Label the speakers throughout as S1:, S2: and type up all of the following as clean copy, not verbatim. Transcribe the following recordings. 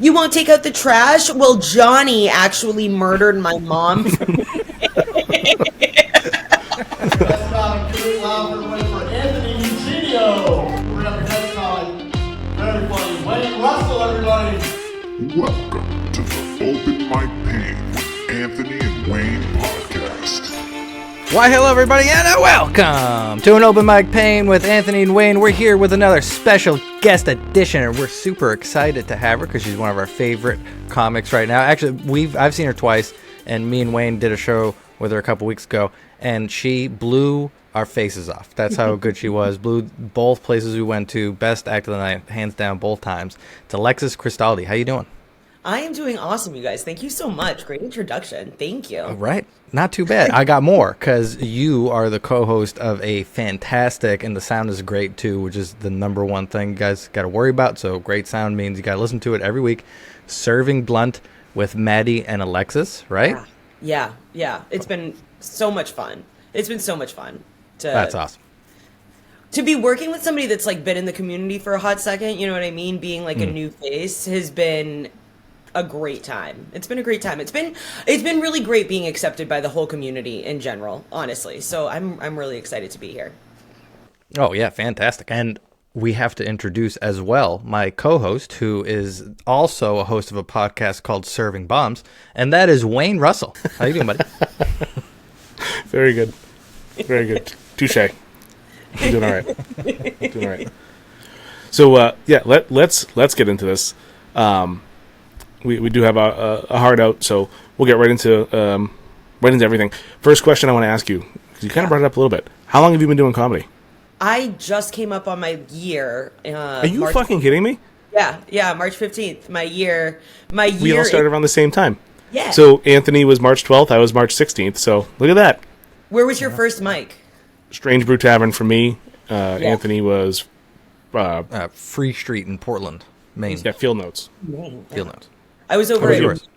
S1: You won't take out the trash? Well, Johnny actually murdered my mom.
S2: Let's give it loud everybody for Anthony Eugenio. We're up next time. Very funny. Wayne Russell, everybody.
S3: Welcome to the Open Mic Pain with Anthony and Wayne podcast.
S4: Why, hello everybody, and welcome to an Open Mic Pain with Anthony and Wayne. We're here with another special guest edition, and we're super excited to have her because she's one of our favorite comics right now. Actually, I've seen her twice, and me and Wayne did a show with her a couple weeks ago, and she blew our faces off. That's how good she was. Blew both places we went to. Best act of the night, hands down, both times. It's Alexis Cristaldi. How you doing?
S1: I am doing awesome, you guys. Thank you so much. Great introduction. Thank you.
S4: All right. Not too bad. I got more because you are the co-host of a fantastic, and the sound is great too, which is the number one thing you guys got to worry about. So great sound means you got to listen to it every week. Serving Blunt with Maddie and Alexis, right?
S1: Yeah. It's been so much fun. It's been so much fun.
S4: That's awesome.
S1: To be working with somebody that's like been in the community for a hot second, you know what I mean? Being like a new face has been a great time. It's been a great time. It's been really great being accepted by the whole community in general, honestly. So I'm really excited to be here.
S4: Oh yeah, fantastic. And we have to introduce as well my co-host, who is also a host of a podcast called Serving Bombs, and that is Wayne Russell. How you doing, buddy?
S5: Very good. Very good. Touche. I'm doing all right. So let's get into this. We do have a hard out, so we'll get right into everything. First question I want to ask you, because you kind of brought it up a little bit. How long have you been doing comedy?
S1: I just came up on my year.
S5: Are you fucking kidding me?
S1: Yeah, March 15th. My year.
S5: We all started around the same time.
S1: Yeah.
S5: So Anthony was March 12th. I was March 16th. So look at that.
S1: Where was your first mic?
S5: Strange Brew Tavern for me. Anthony was
S4: Free Street in Portland, Maine.
S5: Yeah, Field Notes.
S4: Field Notes.
S1: I was over
S5: How was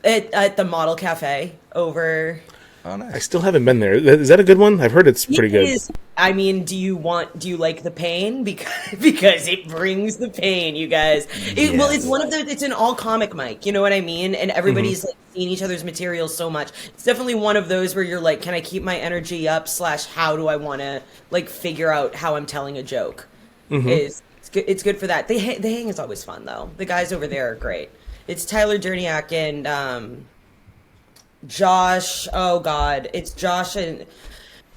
S1: at the Model Cafe over.
S4: Oh, nice.
S5: I still haven't been there. Is that a good one? I've heard it's pretty good.
S1: I mean, do you like the pain? Because it brings the pain, you guys. Well, it's one of the. It's an all comic mic. You know what I mean? And everybody's like seeing each other's material so much. It's definitely one of those where you're like, can I keep my energy up? / how do I want to like figure out how I'm telling a joke? It's good for that. The hang is always fun though. The guys over there are great. It's Tyler Derniak and Josh. Oh God, it's Josh, and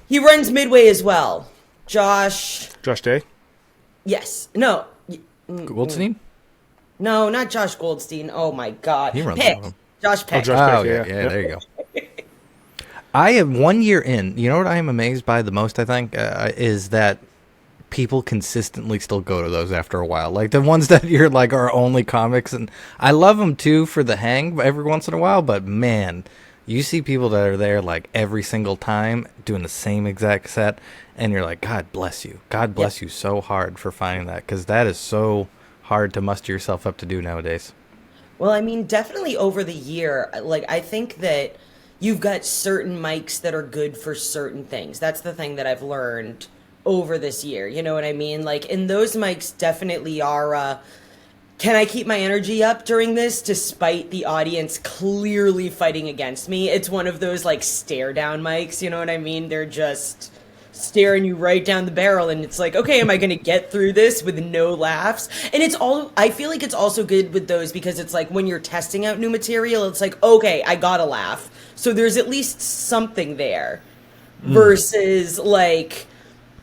S1: he runs Midway as well. Josh
S5: Day?
S1: Yes. No.
S4: Goldstein?
S1: No, not Josh Goldstein. Oh my God.
S4: He runs
S1: Peck.
S4: one.
S1: Josh Peck.
S5: Josh
S4: Oh,
S5: Peck,
S4: yeah, there you go. I am 1 year in. You know what I am amazed by the most, I think, is that people consistently still go to those after a while. Like the ones that you're like are only comics, and I love them too for the hang every once in a while, but man, you see people that are there like every single time doing the same exact set, and you're like, God bless you. God bless you so hard for finding that, because that is so hard to muster yourself up to do nowadays.
S1: Well, I mean, definitely over the year, like I think that you've got certain mics that are good for certain things. That's the thing that I've learned over this year, you know what I mean? Like, and those mics definitely are, can I keep my energy up during this despite the audience clearly fighting against me? It's one of those, like, stare-down mics, you know what I mean? They're just staring you right down the barrel, and it's like, okay, am I going to get through this with no laughs? And I feel like it's also good with those because it's like when you're testing out new material, it's like, okay, I got to laugh. So there's at least something there versus, like,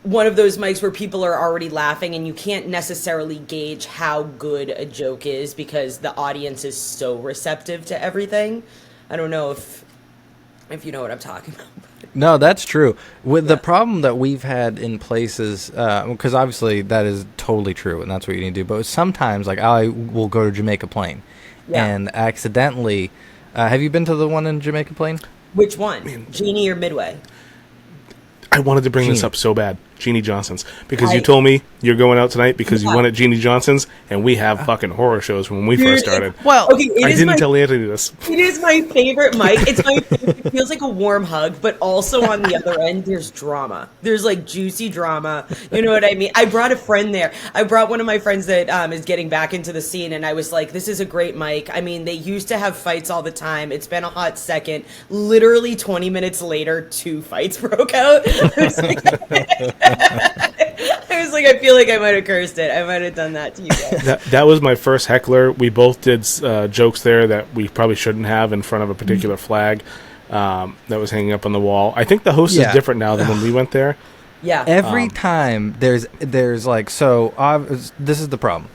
S1: one of those mics where people are already laughing and you can't necessarily gauge how good a joke is because the audience is so receptive to everything. I don't know if you know what I'm talking about.
S4: No, that's true. With the problem that we've had in places, because obviously that is totally true, and that's what you need to do. But sometimes, like, I will go to Jamaica Plain, and accidentally, have you been to the one in Jamaica Plain?
S1: Which one? Genie or Midway?
S5: I wanted to bring this up so bad. Jeannie Johnson's, because you told me you're going out tonight because you went at Jeannie Johnson's, and we have fucking horror shows when we first started.
S4: Well,
S1: okay,
S5: I didn't tell Anthony this.
S1: It is my favorite mic. It's my favorite. It feels like a warm hug, but also on the other end, there's drama. There's like juicy drama. You know what I mean? I brought a friend there. I brought one of my friends that is getting back into the scene, and I was like, this is a great mic. I mean, they used to have fights all the time. It's been a hot second. Literally 20 minutes later, 2 fights broke out. I feel like I might have cursed it. I might have done that to you guys.
S5: That was my first heckler. We both did jokes there that we probably shouldn't have in front of a particular flag that was hanging up on the wall. I think the host is different now than when we went there.
S1: Yeah.
S4: Every time there's like, this is the problem.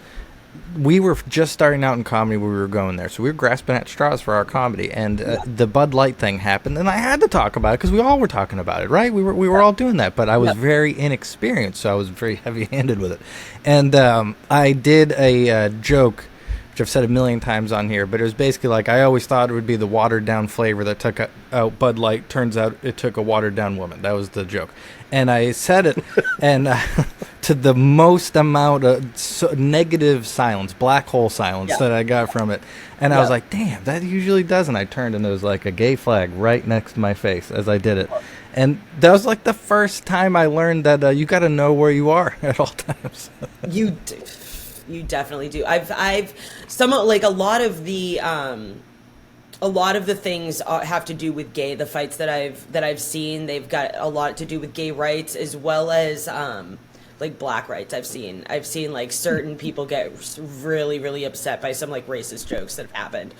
S4: We were just starting out in comedy when we were going there, so we were grasping at straws for our comedy, and the Bud Light thing happened, and I had to talk about it because we all were talking about it, right? We were all doing that, but I was very inexperienced, so I was very heavy-handed with it. And I did a joke, which I've said a million times on here, but it was basically like, I always thought it would be the watered-down flavor that took out Bud Light. Turns out it took a watered-down woman. That was the joke. And I said it, and to the most amount of negative silence, black hole silence that I got from it. And I was like, damn, that usually doesn't. I turned, and there was like a gay flag right next to my face as I did it. And that was like the first time I learned that you got to know where you are at all times.
S1: You definitely do. I've some like a lot of the things have to do with gay. The fights that I've seen, they've got a lot to do with gay rights as well as like black rights. I've seen like certain people get really, really upset by some like racist jokes that have happened.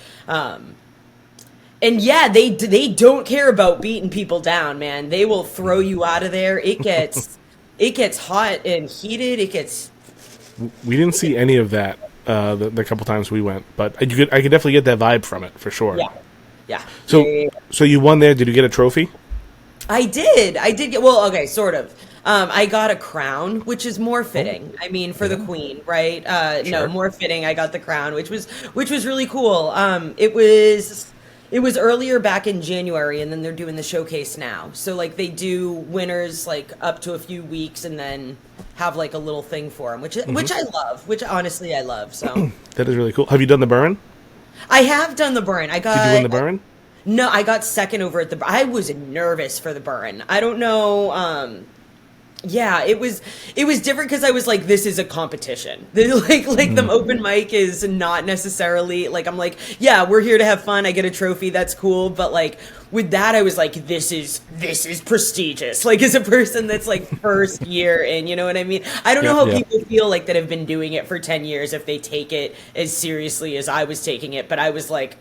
S1: And yeah, they don't care about beating people down, man. They will throw you out of there. It gets hot and heated.
S5: We didn't see any of that the couple times we went, but I could definitely get that vibe from it for sure.
S1: Yeah.
S5: So you won there. Did you get a trophy?
S1: I did get, well, okay, sort of. I got a crown, which is more fitting. I mean, for the queen, right? No, more fitting. I got the crown, which was really cool. It was earlier back in January, and then they're doing the showcase now. So like they do winners like up to a few weeks, and then have like a little thing for them, which I love. Which honestly I love. So
S5: that is really cool. Have you done the burn?
S1: I have done the burn. Did you
S5: win the burn?
S1: No, I got second over at the. I was nervous for the burn. I don't know. Yeah, it was different because I was like, this is a competition. Like the open mic is not necessarily like, I'm like, yeah, we're here to have fun. I get a trophy, that's cool. But like with that, I was like, this is prestigious. Like as a person that's like first year in, you know what I mean? I don't know how people feel like that have been doing it for 10 years if they take it as seriously as I was taking it. But I was like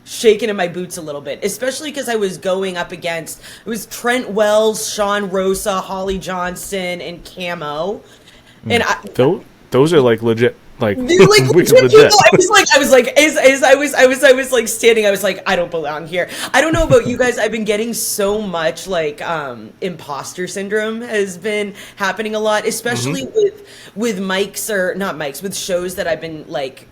S1: shaking in my boots a little bit, especially because I was going up against, it was Trent Wells, Sean Rosa, Holly Johnson, and Camo. And
S5: those are like legit, like,
S1: they're like legit.
S5: legit.
S1: I was like, as I was like standing, I was like, I don't belong here. I don't know about you guys. I've been getting so much like imposter syndrome has been happening a lot, especially with mics or not mics, with shows that I've been like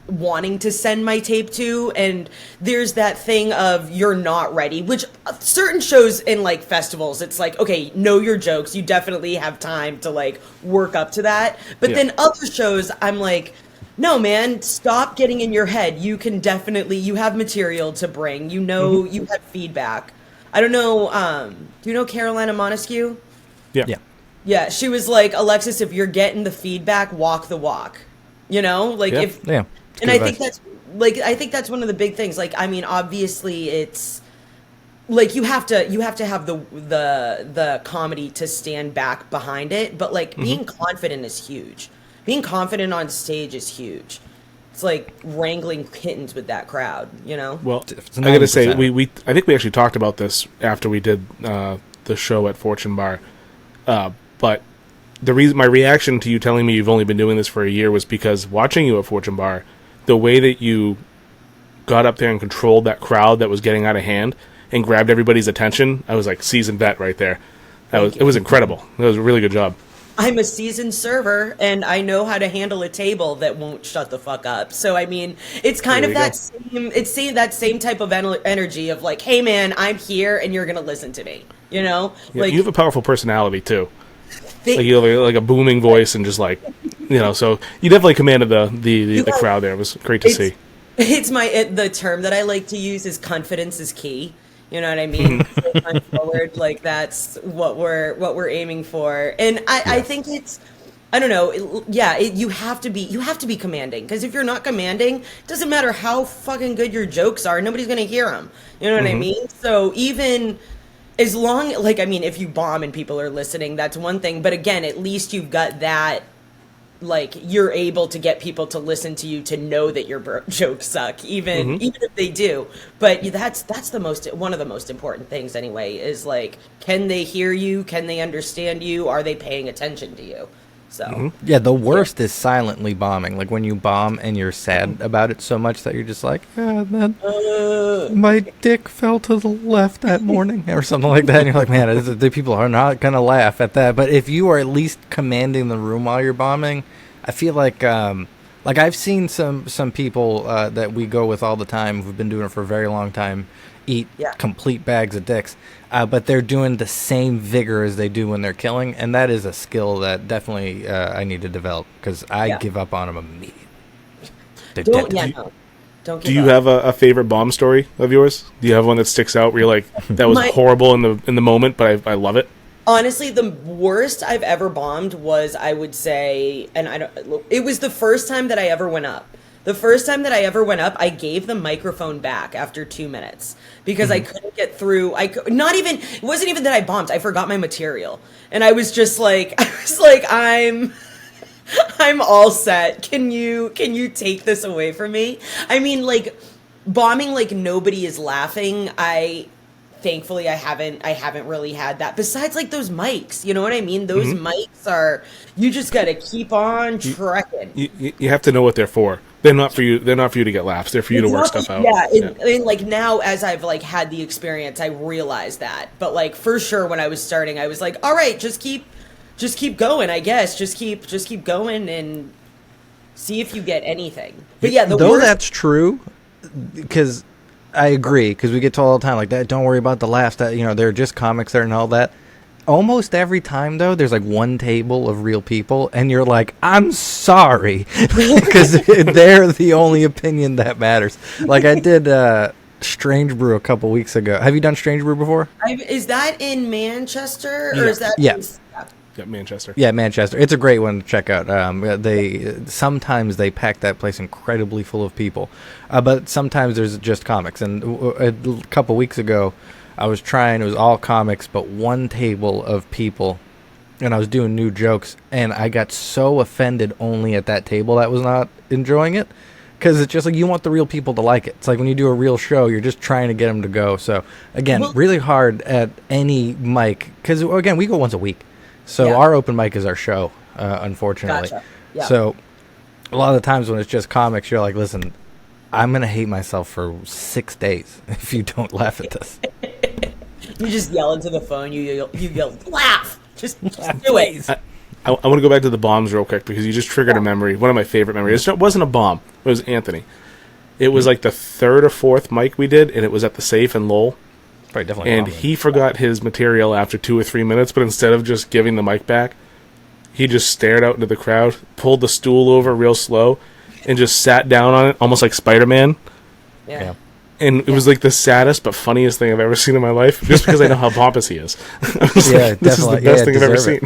S1: wanting to send my tape to, and there's that thing of you're not ready, which certain shows in like festivals, it's like, okay, know your jokes, you definitely have time to like work up to that, but then other shows I'm like, no man, stop getting in your head. You can definitely, you have material to bring, you know, you have feedback. I don't know, do you know Carolina Monescue? Yeah, she was like, Alexis, if you're getting the feedback, walk the walk, you know, like and I think that's one of the big things. Like, I mean, obviously it's like you have to have the comedy to stand back behind it, but like being confident is huge. Being confident on stage is huge. It's like wrangling kittens with that crowd, you know?
S5: Well, I gotta say, I think we actually talked about this after we did the show at Fortune Bar, but the reason my reaction to you telling me you've only been doing this for a year was because watching you at Fortune Bar, the way that you got up there and controlled that crowd that was getting out of hand and grabbed everybody's attention, I was like, seasoned vet right there. It was incredible. It was a really good job.
S1: I'm a seasoned server, and I know how to handle a table that won't shut the fuck up. So, I mean, it's kind of that same type of energy of like, hey man, I'm here and you're going to listen to me, you know?
S5: Yeah,
S1: like,
S5: you have a powerful personality too.
S1: They-
S5: Like you have like a booming voice and just like, so you definitely commanded the crowd there. It was great to see.
S1: It's the term that I like to use is confidence is key. You know what I mean? So going forward, like that's what we're aiming for, and I think it's. I don't know. You have to be commanding, because if you're not commanding, it doesn't matter how fucking good your jokes are, nobody's gonna hear them. You know what I mean? So even as long, like, I mean, if you bomb and people are listening, that's one thing. But again, at least you've got that. Like, you're able to get people to listen to you, to know that your jokes suck, even if they do. But that's one of the most important things anyway. Is like, can they hear you? Can they understand you? Are they paying attention to you? So
S4: Yeah, the worst is silently bombing. Like when you bomb and you're sad about it so much that you're just like, my dick fell to the left that morning, or something like that. And you're like, man, the people are not gonna laugh at that. But if you are at least commanding the room while you're bombing, I feel like I've seen some people that we go with all the time, who've been doing it for a very long time, eat complete bags of dicks. But they're doing the same vigor as they do when they're killing, and that is a skill that definitely I need to develop, because I give up on them immediately.
S1: Don't give up.
S5: Do you have a favorite bomb story of yours? Do you have one that sticks out where you're like, that was horrible in the moment, but I love it?
S1: Honestly, the worst I've ever bombed was, I would say, it was the first time that I ever went up. The first time that I ever went up, I gave the microphone back after 2 minutes because I couldn't get through. It wasn't even that I bombed. I forgot my material. And I was just like, I'm all set. Can you take this away from me? I mean, like, bombing like nobody is laughing. Thankfully I haven't really had that, besides like those mics, you know what I mean? Those mics are, you just got to keep on trekking.
S5: You have to know what they're for. They're not for you to get laughs. They're for you to work stuff out.
S1: Yeah. I mean, like, now as I've like had the experience, I realize that. But like, for sure, when I was starting, I was like, all right, just keep going, I guess. Just keep going and see if you get anything. But yeah,
S4: that's true, because I agree, because we get told all the time, like, that, don't worry about the laughs, that, they're just comics there and all that. Almost every time, though, there's like one table of real people, and you're like, I'm sorry, because they're the only opinion that matters. Like, I did Strange Brew a couple weeks ago. Have you done Strange Brew before?
S1: Is that in Manchester, or is that
S5: Yeah, Manchester.
S4: Yeah, Manchester. It's a great one to check out. Sometimes they pack that place incredibly full of people, but sometimes there's just comics. And a couple weeks ago, I was trying. It was all comics, but one table of people, and I was doing new jokes, and I got so offended only at that table that was not enjoying it, because it's just like, you want the real people to like it. It's like when you do a real show, you're just trying to get them to go. So again, really hard at any mic, because again, we go once a week. So our open mic is our show, unfortunately.
S1: Gotcha. Yeah.
S4: So a lot of the times when it's just comics, you're like, listen, I'm going to hate myself for 6 days if you don't laugh at this.
S1: You just yell into the phone. You yell, laugh. Just do it.
S5: I want to go back to the bombs real quick, because you just triggered a memory. One of my favorite memories. It wasn't a bomb. It was Anthony. It was like the third or fourth mic we did, and it was at the Safe in Lowell.
S4: Definitely,
S5: and he forgot his material after 2 or 3 minutes, but instead of just giving the mic back, he just stared out into the crowd, pulled the stool over real slow, and just sat down on it, almost like Spider-Man.
S1: Yeah.
S5: And it was like the saddest but funniest thing I've ever seen in my life, just because I know how pompous he is.
S4: Yeah,
S5: this is the best thing I've ever seen.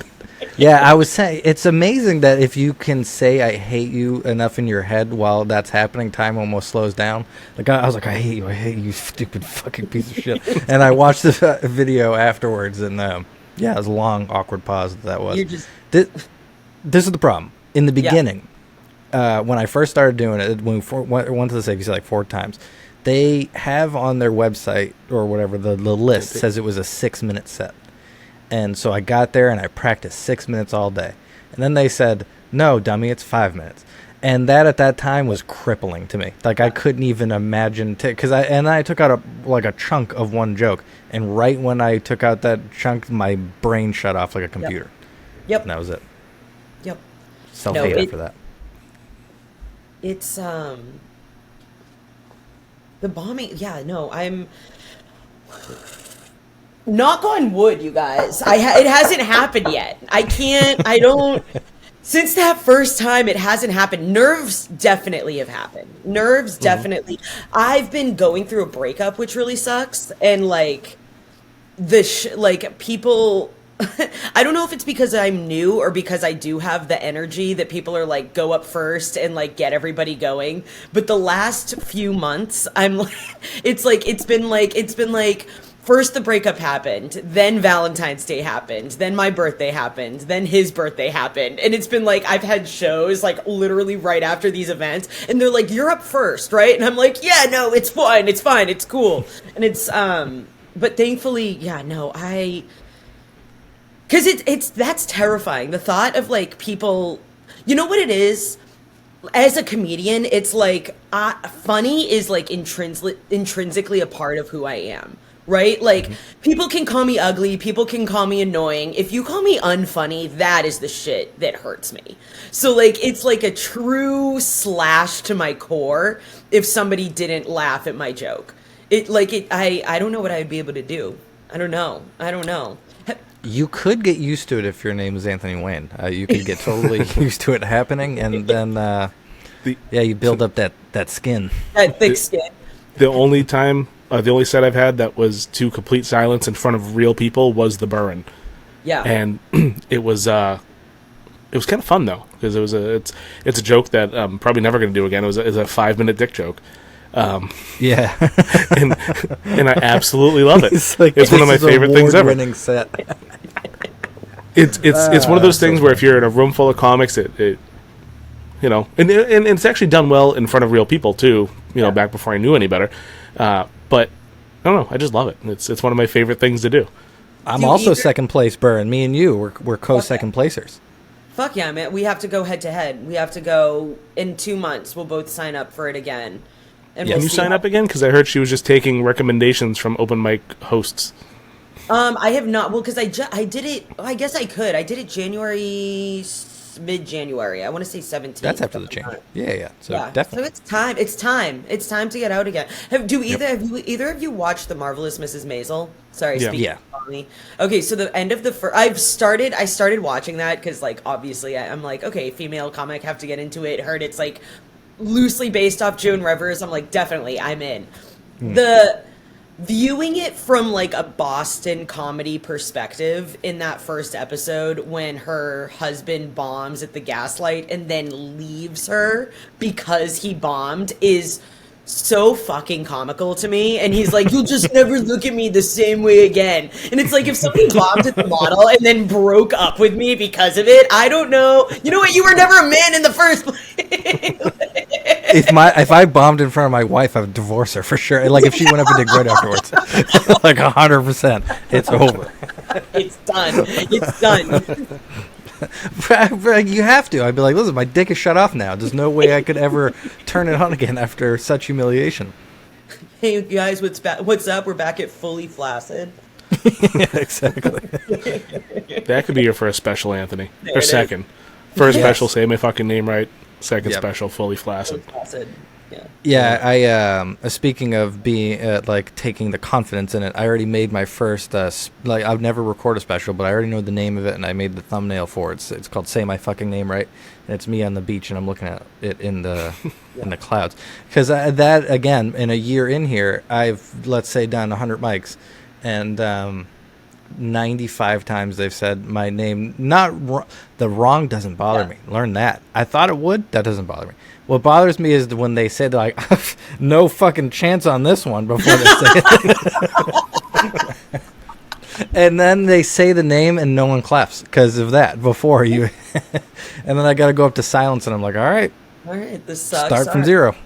S4: Yeah, I was saying, it's amazing that if you can say I hate you enough in your head while that's happening, time almost slows down. Like, I was like, I hate you, stupid fucking piece of shit. And I watched the video afterwards, and it was a long, awkward pause that was. This is the problem. In the beginning, when I first started doing it, when we went to the Safe, you said like 4 times, they have on their website or whatever, the list says it was a 6-minute set. And so I got there and I practiced 6 minutes all day. And then they said, no, dummy, it's 5 minutes. And that at that time was crippling to me. Like, I couldn't even imagine, because I took out a chunk of one joke. And right when I took out that chunk, my brain shut off like a computer.
S1: Yep.
S4: And that was it.
S1: Yep.
S4: Self-hate after that.
S1: It's, the bombing, I'm... Knock on wood, you guys. It hasn't happened yet. I don't. Since that first time, it hasn't happened. Nerves definitely have happened. Nerves definitely. I've been going through a breakup, which really sucks, and like people. I don't know if it's because I'm new or because I do have the energy that people are like, go up first and like get everybody going. But the last few months, I'm like, it's been like, first the breakup happened, then Valentine's Day happened, then my birthday happened, then his birthday happened. And it's been like, I've had shows like literally right after these events and they're like, you're up first, right? And I'm like, yeah, no, it's fine, it's cool. And it's, but thankfully, yeah, no, because that's terrifying. The thought of like people, you know what it is? As a comedian, it's like funny is like intrinsically a part of who I am, right? Like people can call me ugly, people can call me annoying. If you call me unfunny, that is the shit that hurts me. So like it's like a true slash to my core if somebody didn't laugh at my joke. I don't know what I'd be able to do. I don't know.
S4: You could get used to it if your name is Anthony Wayne. You could get totally used to it happening, and then you build up that skin.
S1: That thick skin.
S5: The only set I've had that was to complete silence in front of real people was the Burren.
S1: Yeah.
S5: And it was kind of fun though, because it's a joke that I'm probably never going to do again. It was a 5-minute dick joke.
S4: Yeah.
S5: and I absolutely love it.
S4: It's
S5: one of my favorite things ever.
S4: Winning set.
S5: It's one of those things where if you're in a room full of comics, it you know, and it's actually done well in front of real people too. You know, back before I knew any better. But I don't know. I just love it. It's one of my favorite things to do.
S4: I'm also second place, Burr, and me and you we're co-second placers.
S1: Fuck yeah, man. We have to go head to head. We have to go in 2 months. We'll both sign up for it again. And
S5: Can you sign up again? Because I heard she was just taking recommendations from open mic hosts.
S1: I have not. Well, because I did it. I guess I could. I did it mid-January. I want to say 17th.
S4: That's after the change. Yeah. So definitely.
S1: So it's time. It's time to get out again. Have either of you watched The Marvelous Mrs. Maisel? Sorry, speaking of me. Okay, so the end of the first. I started watching that because, like, obviously, I'm like, okay, female comic, have to get into it. Heard it's like loosely based off Joan Rivers. I'm like, definitely, I'm in. The viewing it from like a Boston comedy perspective in that first episode when her husband bombs at the Gaslight and then leaves her because he bombed is so fucking comical to me. And he's like, you'll just never look at me the same way again. And it's like, if somebody bombed at the model and then broke up with me because of it, I don't know. You know what? You were never a man in the first place.
S4: If I bombed in front of my wife, I would divorce her for sure. Like if she went up a dig right afterwards, like 100%, it's over.
S1: It's done. It's done.
S4: But you have to. I'd be like, listen, my dick is shut off now. There's no way I could ever turn it on again after such humiliation.
S1: Hey guys, what's up? We're back at Fully Flaccid.
S4: Yeah, exactly.
S5: That could be your first special, Anthony. Or second. First special, say my fucking name right. Second special, Fully Flaccid.
S4: Yeah, I speaking of being like taking the confidence in it, I already made my first like I've never recorded a special, but I already know the name of it and I made the thumbnail for it. It's called Say My Fucking Name Right, and it's me on the beach and I'm looking at it in the in the clouds. Because that again, in a year in here, I've let's say done 100 mics, and 95 times they've said my name. The wrong doesn't bother me. Learn that. I thought it would. That doesn't bother me. What bothers me is when they say, like, no fucking chance on this one before they say it. And then they say the name and no one claps because of that before you. And then I got to go up to silence and I'm like, all right,
S1: this sucks.
S4: Start from zero.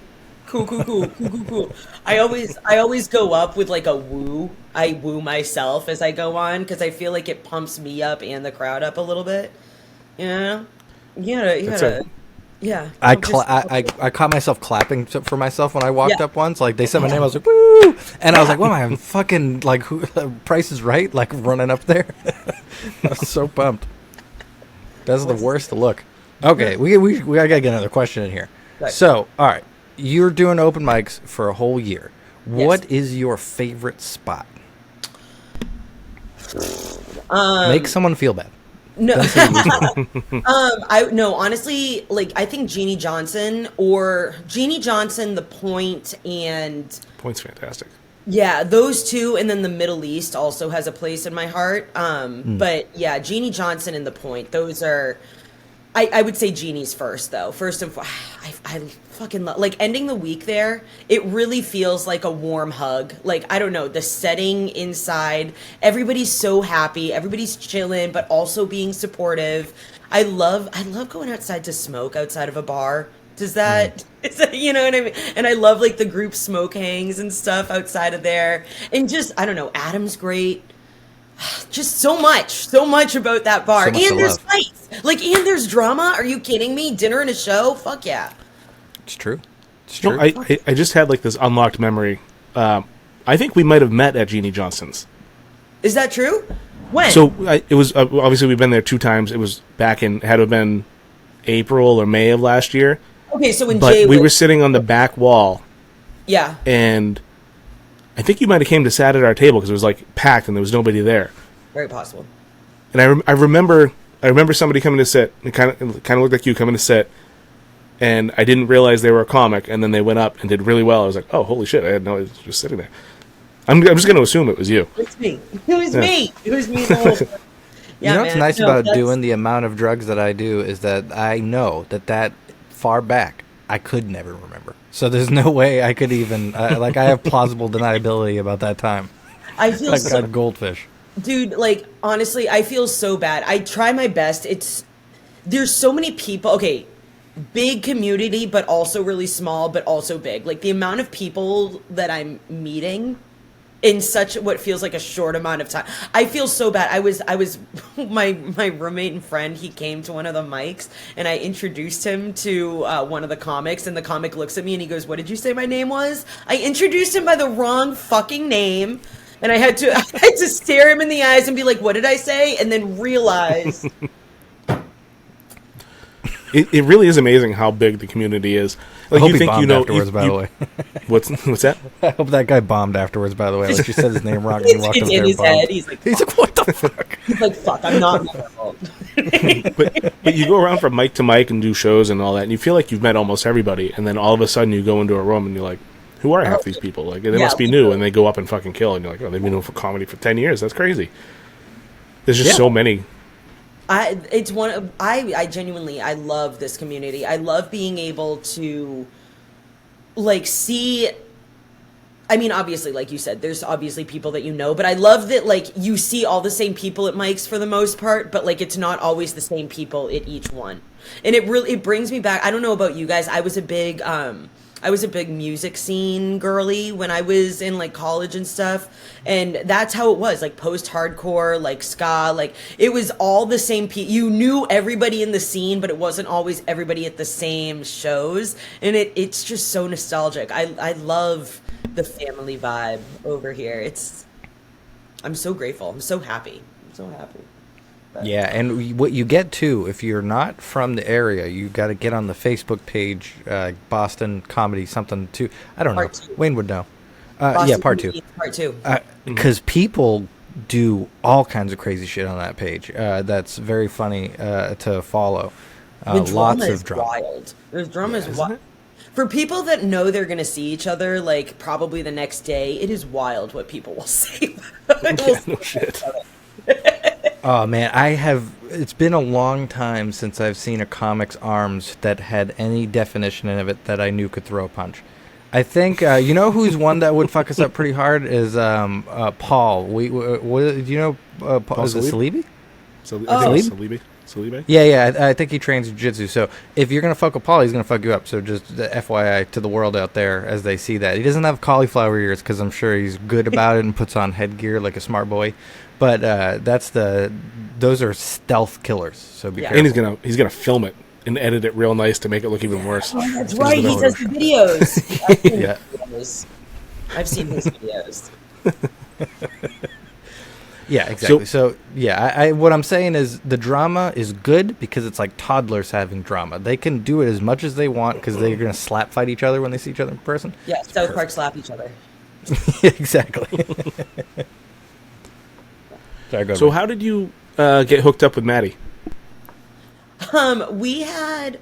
S1: Cool. I always go up with like a woo. I woo myself as I go on because I feel like it pumps me up and the crowd up a little bit. You know? You gotta. Yeah.
S4: I caught myself clapping for myself when I walked up once. Like they said my name, I was like, woo! And I was like, what am I fucking like? Price is Right? Like running up there. I was so pumped. That's the worst to look. Okay, we gotta get another question in here. Right. So, all right, you're doing open mics for a whole year. Yes. What is your favorite spot? Make someone feel bad.
S1: No,
S4: Don't say useful.
S1: honestly, like I think Jeannie Johnson, The Point, and
S5: Point's fantastic.
S1: yeah, those two, and then the Middle East also has a place in my heart. But yeah, Jeannie Johnson and The Point, those are. I would say Jeannie's first though. First and I fucking love, like, ending the week there. It really feels like a warm hug. Like, I don't know, the setting inside. Everybody's so happy. Everybody's chilling, but also being supportive. I love going outside to smoke outside of a bar. Is that, you know what I mean? And I love like the group smoke hangs and stuff outside of there. And just, I don't know, Adam's great. Just so much about that bar.
S4: So much to
S1: And there's
S4: love.
S1: fights. Like, and there's drama. Are you kidding me? Dinner and a show? Fuck yeah.
S4: It's true. It's
S5: You
S4: true.
S5: know, I just had like this unlocked memory. I think we might have met at Jeannie Johnson's.
S1: Is that true? When?
S5: So it was obviously we've been there 2 times. It was back in had to have been April or May of last year.
S1: Okay, so when
S5: But
S1: Jay
S5: we
S1: was,
S5: were sitting on the back wall,
S1: yeah.
S5: and I think you might have came to sat at our table because it was like packed and there was nobody there.
S1: Very possible.
S5: And I remember somebody coming to sit. It kind of looked like you coming to sit, and I didn't realize they were a comic. And then they went up and did really well. I was like, oh, holy shit! I had no, I was just sitting there. I'm just going to assume it was you.
S1: It's me. It was
S5: Yeah.
S1: me. It was me the whole time. Yeah,
S4: You know what's
S1: man.
S4: nice
S1: No,
S4: about
S1: that's-
S4: doing the amount of drugs that I do is that I know that far back I could never remember. So there's no way I could even like I have plausible deniability about that time.
S1: I feel
S4: Like
S1: so
S4: a goldfish.
S1: Dude, like, honestly, I feel so bad. I try my best. There's so many people. Okay, big community, but also really small, but also big. Like, the amount of people that I'm meeting in such what feels like a short amount of time. I feel so bad. I was my roommate and friend, he came to one of the mics, and I introduced him to one of the comics, and the comic looks at me and he goes, "What did you say my name was?" I introduced him by the wrong fucking name. And I had to stare him in the eyes and be like, "What did I say?" And then realize.
S5: It really is amazing how big the community is.
S4: I
S5: Like
S4: hope
S5: you
S4: he
S5: think
S4: bombed
S5: you know.
S4: afterwards, by the way.
S5: What's that?
S4: I hope that guy bombed afterwards, by the way. Like you said his name wrong and he walked
S1: It's
S4: up
S1: in
S4: there
S1: his
S4: and bombed.
S1: head. He's like,
S4: "What the fuck?"
S1: he's like, "Fuck, I'm not memorable."
S5: But you go around from mic to mic and do shows and all that, and you feel like you've met almost everybody, and then all of a sudden you go into a room and you're like, who are half these people? Like, they
S1: Yeah,
S5: must be new, and they go up and fucking kill, and you're like, oh, they've been known for comedy for 10 years. That's crazy. There's just
S4: Yeah.
S5: so many.
S1: I genuinely, I love this community. I love being able to, like, see. I mean, obviously, like you said, there's obviously people that you know, but I love that, like, you see all the same people at mics for the most part, but, like, it's not always the same people at each one. And it brings me back. I don't know about you guys. I was a big music scene girly when I was in, like, college and stuff. And that's how it was, like, post-hardcore, like, ska, like, it was all the same people. You knew everybody in the scene, but it wasn't always everybody at the same shows. And it's just so nostalgic. I love the family vibe over here. I'm so grateful. I'm so happy.
S4: Yeah, and what you get too, if you're not from the area, you got to get on the Facebook page, Boston Comedy something too. I don't know.
S1: Part 2.
S4: Wayne would know.
S1: Boston
S4: Yeah, part 2.
S1: Comedians Part 2.
S4: Because people do all kinds of crazy shit on that page. That's very funny to follow.
S1: The drama
S4: Lots
S1: is
S4: of drama.
S1: wild. There's drama is
S5: isn't
S1: wild.
S5: it?
S1: For people that know they're going to see each other, like, probably the next day, it is wild what people will say.
S5: Yeah, no shit.
S4: Oh man, it's been a long time since I've seen a comic's arms that had any definition of it that I knew could throw a punch. I think you know who's one that would fuck us up pretty hard is Paul. Do you know Paul? Is it
S5: Salibi?
S4: Salibi?
S5: I think it's
S4: Salibi?
S5: Salibi?
S4: Yeah, I think he trains jiu-jitsu. So if you're gonna fuck with Paul, he's gonna fuck you up. So just FYI to the world out there as they see that he doesn't have cauliflower ears because I'm sure he's good about it and puts on headgear like a smart boy. But those are stealth killers. So be
S1: Yeah.
S4: careful.
S5: And he's gonna film it and edit it real nice to make it look even worse.
S1: That's right. He does the videos.
S4: Yeah.
S1: I've seen his videos.
S4: Yeah, exactly. So yeah, I what I'm saying is the drama is good because it's like toddlers having drama. They can do it as much as they want because they're gonna slap fight each other when they see each other in person.
S1: Yeah, South Park slap each other.
S4: Exactly. Sorry, go
S5: So
S4: ahead.
S5: how did you get hooked up with Maddie?
S1: We had.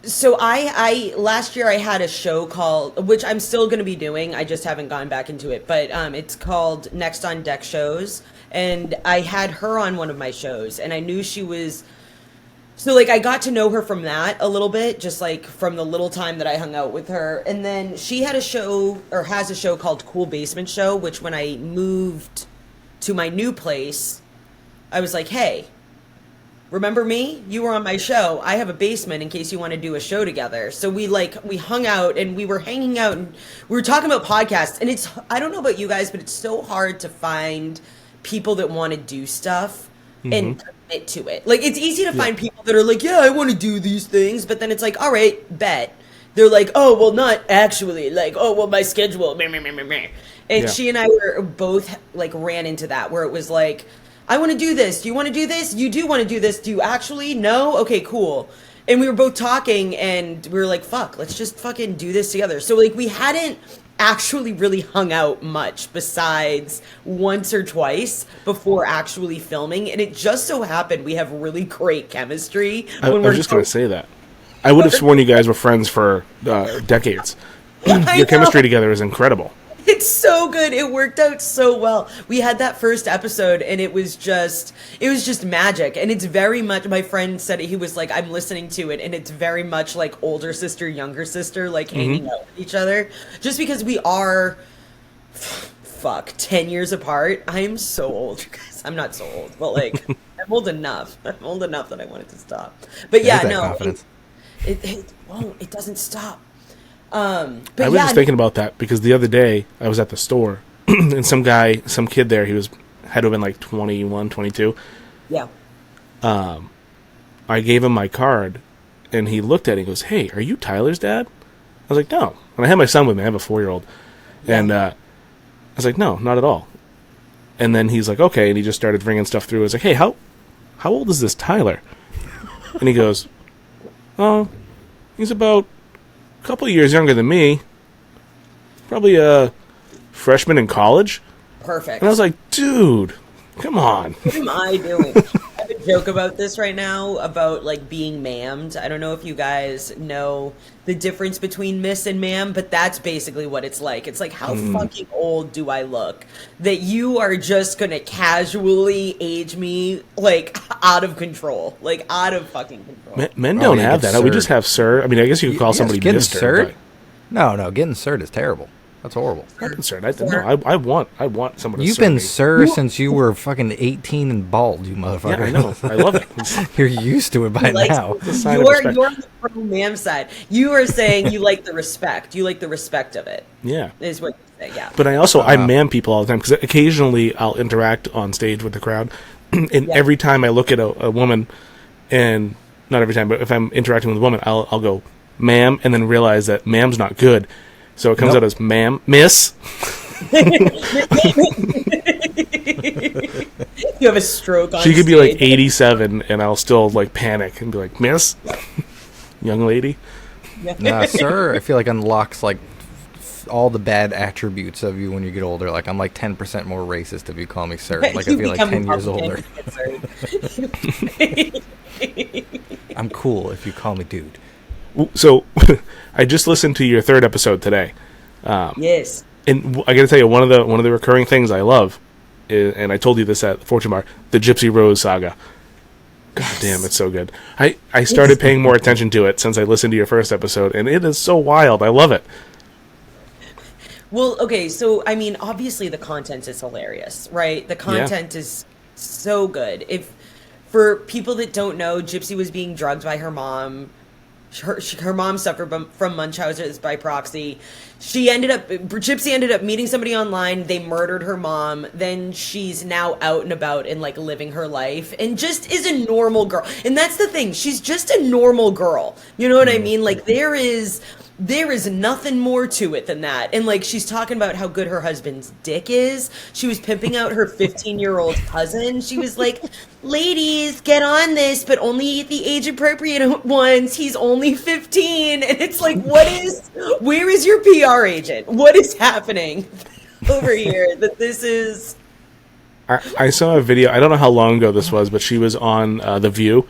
S1: So I last year I had a show called, which I'm still going to be doing. I just haven't gone back into it, but it's called Next on Deck Shows, and I had her on one of my shows, and I knew she was. So like I got to know her from that a little bit, just like from the little time that I hung out with her, and then she had a show or has a show called Cool Basement Show, which when I moved to my new place, I was like, hey. Remember me? You were on my show. I have a basement in case you want to do a show together. So we hung out and we were hanging out and we were talking about podcasts. And I don't know about you guys, but it's so hard to find people that want to do stuff and commit to it. Like, it's easy to find people that are like, yeah, I want to do these things. But then it's like, all right, bet. They're like, oh, well, not actually. Like, oh, well, my schedule. Meh, meh, meh, meh, meh. And she and I were both like ran into that where it was like, I want to do this. Do you want to do this? You do want to do this. Do you actually? No? Okay, cool. And we were both talking and we were like, fuck, let's just fucking do this together. So like we hadn't actually really hung out much besides once or twice before actually filming. And it just so happened we have really great chemistry.
S5: I was just going to say that. I would have sworn you guys were friends for decades. Your chemistry together is incredible.
S1: It's so good. It worked out so well. We had that first episode and it was just magic. And it's very much, my friend said he was like, I'm listening to it and it's very much like older sister, younger sister, like hanging out with each other. Just because we are, 10 years apart. I'm so old, you guys. I'm not so old, but like, I'm old enough. I'm old enough that I wanted to stop. But yeah,
S4: There's that
S1: no,
S4: confidence.
S1: it won't. It doesn't stop. But
S5: I was just thinking about that because the other day I was at the store and some kid there, had to have been like 21, 22.
S1: Yeah.
S5: I gave him my card and he looked at it and goes, hey, are you Tyler's dad? I was like, no. And I had my son with me. I have a 4-year-old. And I was like, no, not at all. And then he's like, okay. And he just started bringing stuff through. I was like, hey, how old is this Tyler? And he goes, oh, he's about a couple of years younger than me. Probably a freshman in college.
S1: Perfect.
S5: And I was like, dude, come on.
S1: What am I doing? I have a joke about this right now about like being ma'amed. I don't know if you guys know the difference between miss and ma'am, but that's basically what it's like. It's like, how fucking old do I look that you are just gonna casually age me like out of control, like out of fucking control.
S5: Men don't
S4: you
S5: have
S4: get
S5: that. We
S4: sir.
S5: just have sir. I mean, I guess you could call somebody
S4: getting
S5: mister.
S4: sir?
S5: But
S4: No, getting sirred is terrible. That's horrible.
S5: not concerned. I want someone to
S4: You've
S5: sir
S4: been
S5: me.
S4: sir since you were fucking 18 and bald, you motherfucker.
S5: Yeah, I know. I love it.
S4: You're used to it by
S1: Like,
S4: now.
S5: a sign of
S1: you're
S5: respect.
S1: on the pro ma'am side. You are saying you like the respect. You like the respect of it.
S5: Yeah.
S1: Is what you say, yeah.
S5: But I man people all the time because occasionally I'll interact on stage with the crowd, and every time I look at a woman, and not every time, but if I'm interacting with a woman, I'll go, ma'am, and then realize that ma'am's not good, so it comes out as ma'am, miss.
S1: You have a stroke on
S5: She could be
S1: stage.
S5: like 87, and I'll still like panic and be like, miss, young lady.
S4: Nah, sir, I feel like unlocks like all the bad attributes of you when you get older. Like I'm like 10% more racist if you call me sir. Like I
S1: You
S4: feel like
S1: become
S4: 10 years
S1: Republican.
S4: older. I'm cool if you call me dude.
S5: So I just listened to your third episode today.
S1: Yes.
S5: And I got to tell you, one of the recurring things I love, and I told you this at Fortune Bar, the Gypsy Rose saga. God damn, it's so good. I started paying more attention to it since I listened to your first episode, and it is so wild. I love it.
S1: Well, okay, so I mean, obviously the content is hilarious, right? The content is so good. If for people that don't know, Gypsy was being drugged by her mom. Her mom suffered from Munchausen's by proxy. Gypsy ended up meeting somebody online. They murdered her mom. Then she's now out and about and like living her life and just is a normal girl. And that's the thing. She's just a normal girl. You know what I mean? Like there is nothing more to it than that. And like she's talking about how good her husband's dick is. She was pimping out her 15-year-old cousin. She was like, ladies, get on this, but only the age appropriate ones. He's only 15. And it's like, where is your PR agent? What is happening over here? That this is
S5: I saw a video. I don't know how long ago this was, but she was on The View,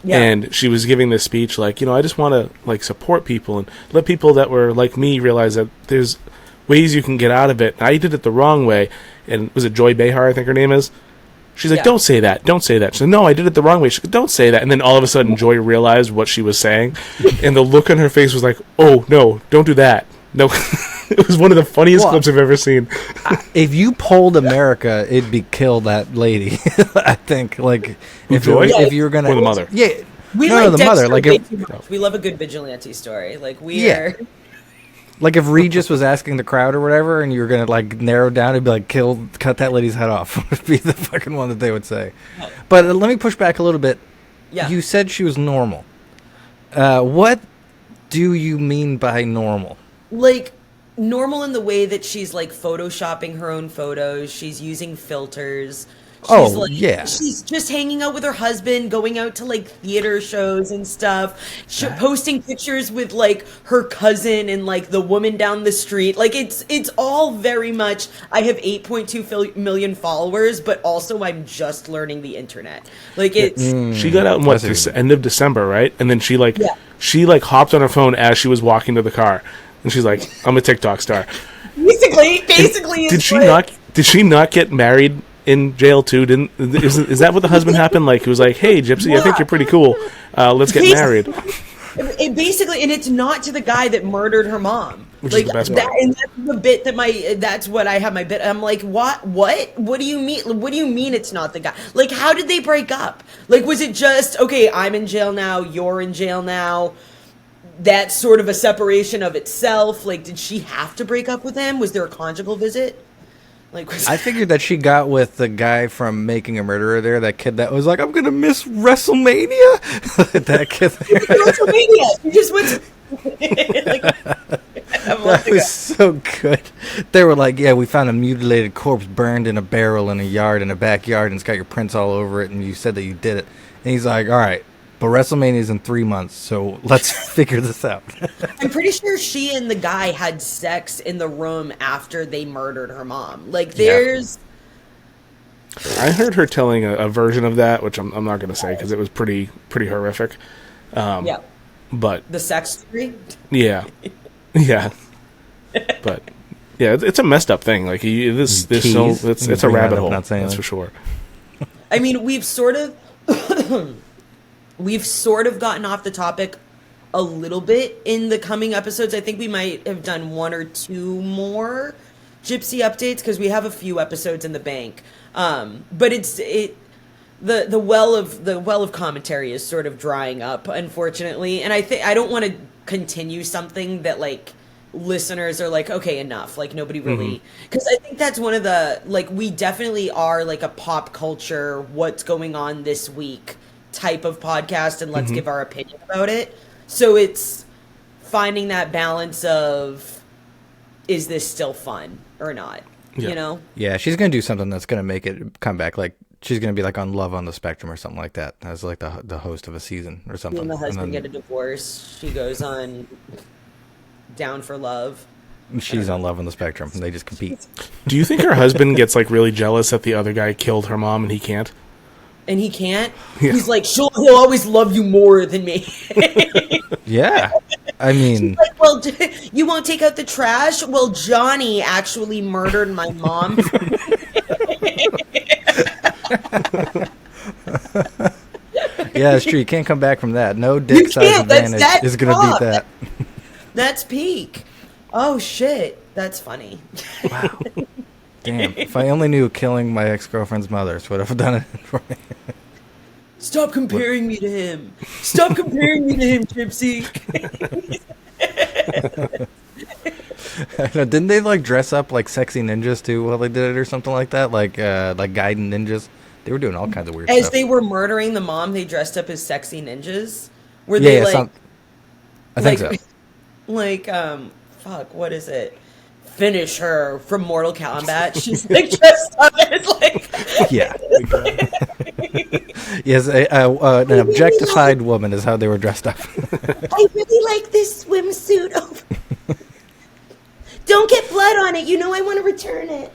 S5: and she was giving this speech like, I just want to like support people and let people that were like me realize that there's ways you can get out of it. I did it the wrong way, and was it Joy Behar? I think her name is. She's like, don't say that. Don't say that. She said, no, I did it the wrong way. She said, don't say that. And then all of a sudden, Joy realized what she was saying, and the look on her face was like, oh no, don't do that. No. It was one of the funniest clips I've ever seen.
S4: If you polled America, it'd be kill that lady. I think, like, if you were gonna,
S5: or the mother,
S1: we
S4: no, the mother, like,
S1: we love a good vigilante story, like
S4: like if Regis was asking the crowd or whatever, and you were gonna like narrow down, it'd be like cut that lady's head off. Would be the fucking one that they would say. But let me push back a little bit. Yeah, you said she was normal. What do you mean by normal?
S1: Like, normal in the way that she's like photoshopping her own photos, she's using filters, she's just hanging out with her husband, going out to like theater shows and stuff, posting pictures with like her cousin and like the woman down the street. Like it's all very much, I have 8.2 million followers, but also I'm just learning the internet. Like it's
S5: she got out in end of December, right? And then she hopped on her phone as she was walking to the car. And she's like, I'm a TikTok star.
S1: Basically.
S5: Did she not get married in jail too? Is that what the husband happened? Like, he was like, hey, Gypsy, I think you're pretty cool. Let's get married.
S1: Basically, and it's not to the guy that murdered her mom.
S5: Which is the best part.
S1: And that's the bit that's what I have my bit. I'm like, what? What do you mean? What do you mean it's not the guy? Like, how did they break up? Like, was it just, okay, I'm in jail now, you're in jail now? That's sort of a separation of itself. Like, did she have to break up with him? Was there a conjugal visit? Like,
S4: I figured that she got with the guy from Making a Murderer there, that kid that was like, I'm going to miss WrestleMania. That kid.
S1: WrestleMania. She just went
S4: that was so good. They were like, yeah, we found a mutilated corpse burned in a barrel in a backyard, and it's got your prints all over it, and you said that you did it. And he's like, all right. But WrestleMania's in 3 months, so let's figure this out.
S1: I'm pretty sure she and the guy had sex in the room after they murdered her mom. Like, there's...
S5: I heard her telling a version of that, which I'm not going to say because it was pretty horrific. But
S1: the sex story?
S5: Yeah. But yeah, it's a messed up thing. Like, it's a rabbit hole. That's for sure.
S1: I mean, we've sort of gotten off the topic a little bit in the coming episodes. I think we might have done 1 or 2 more Gypsy updates because we have a few episodes in the bank. But the well of commentary is sort of drying up, unfortunately. And I don't want to continue something that like listeners are like, okay, enough. Like, nobody really, because I think that's one of the, like, we definitely are like a pop culture, what's going on this week type of podcast, and let's give our opinion about it. So it's finding that balance of, is this still fun or not? You know?
S4: Yeah, she's gonna do something that's gonna make it come back. Like, she's gonna be like on Love on the Spectrum or something like that, as like the host of a season or something.
S1: When the husband get a divorce, she goes on Down for Love.
S4: She's on Love on the Spectrum, and they just compete.
S5: Do you think her husband gets like really jealous that the other guy killed her mom and he can't?
S1: And he can't? Yeah. He's like, he'll always love you more than me.
S4: Yeah. I mean...
S1: She's like, well, you won't take out the trash? Well, Johnny actually murdered my mom.
S4: Yeah, it's true. You can't come back from that. No dick size advantage is going to beat that.
S1: That's peak. Oh, shit. That's funny.
S4: Wow. Damn, if I only knew killing my ex-girlfriend's mother would have done it for me.
S1: Stop comparing me to him. Stop comparing me to him, Gypsy.
S4: Didn't they like dress up like sexy ninjas too while they did it or something like that? Like Gaiden ninjas? They were doing all kinds of weird stuff.
S1: As they were murdering the mom, they dressed up as sexy ninjas? Were they like...
S4: I think so.
S1: Like, fuck, what is it? Finish her from Mortal Kombat. She's like dressed up as like...
S4: Yeah. Yes, an objectified woman is how they were dressed up.
S1: I really like this swimsuit. Don't get blood on it. You know I want to return it.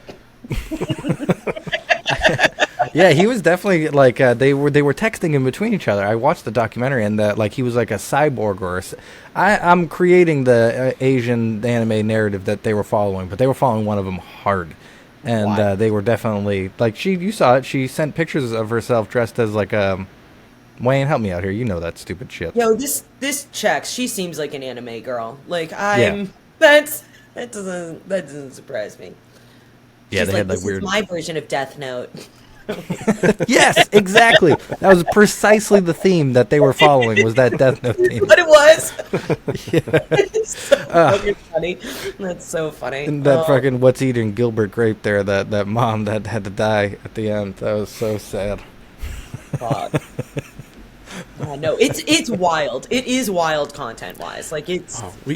S4: Yeah, he was definitely like they were texting in between each other. I watched the documentary, and like he was like a cyborg I'm creating the Asian anime narrative that they were following, but they were following one of them hard, and they were definitely like you saw it. She sent pictures of herself dressed as like Wayne, help me out here. You know that stupid shit.
S1: Yo, this checks. She seems like an anime girl. Like
S4: Yeah.
S1: that doesn't surprise me.
S4: Yeah,
S1: She's
S4: they
S1: like,
S4: had like
S1: this
S4: weird.
S1: is my version of Death Note.
S4: Yes, exactly. That was precisely the theme that they were following. Was that Death Note theme?
S1: But it was. It's so fucking funny. That's so funny.
S4: And that fucking what's eating Gilbert Grape there, that mom that had to die at the end. That was so sad.
S1: Fuck. No, it's wild. It is wild content wise. Like it's.
S5: We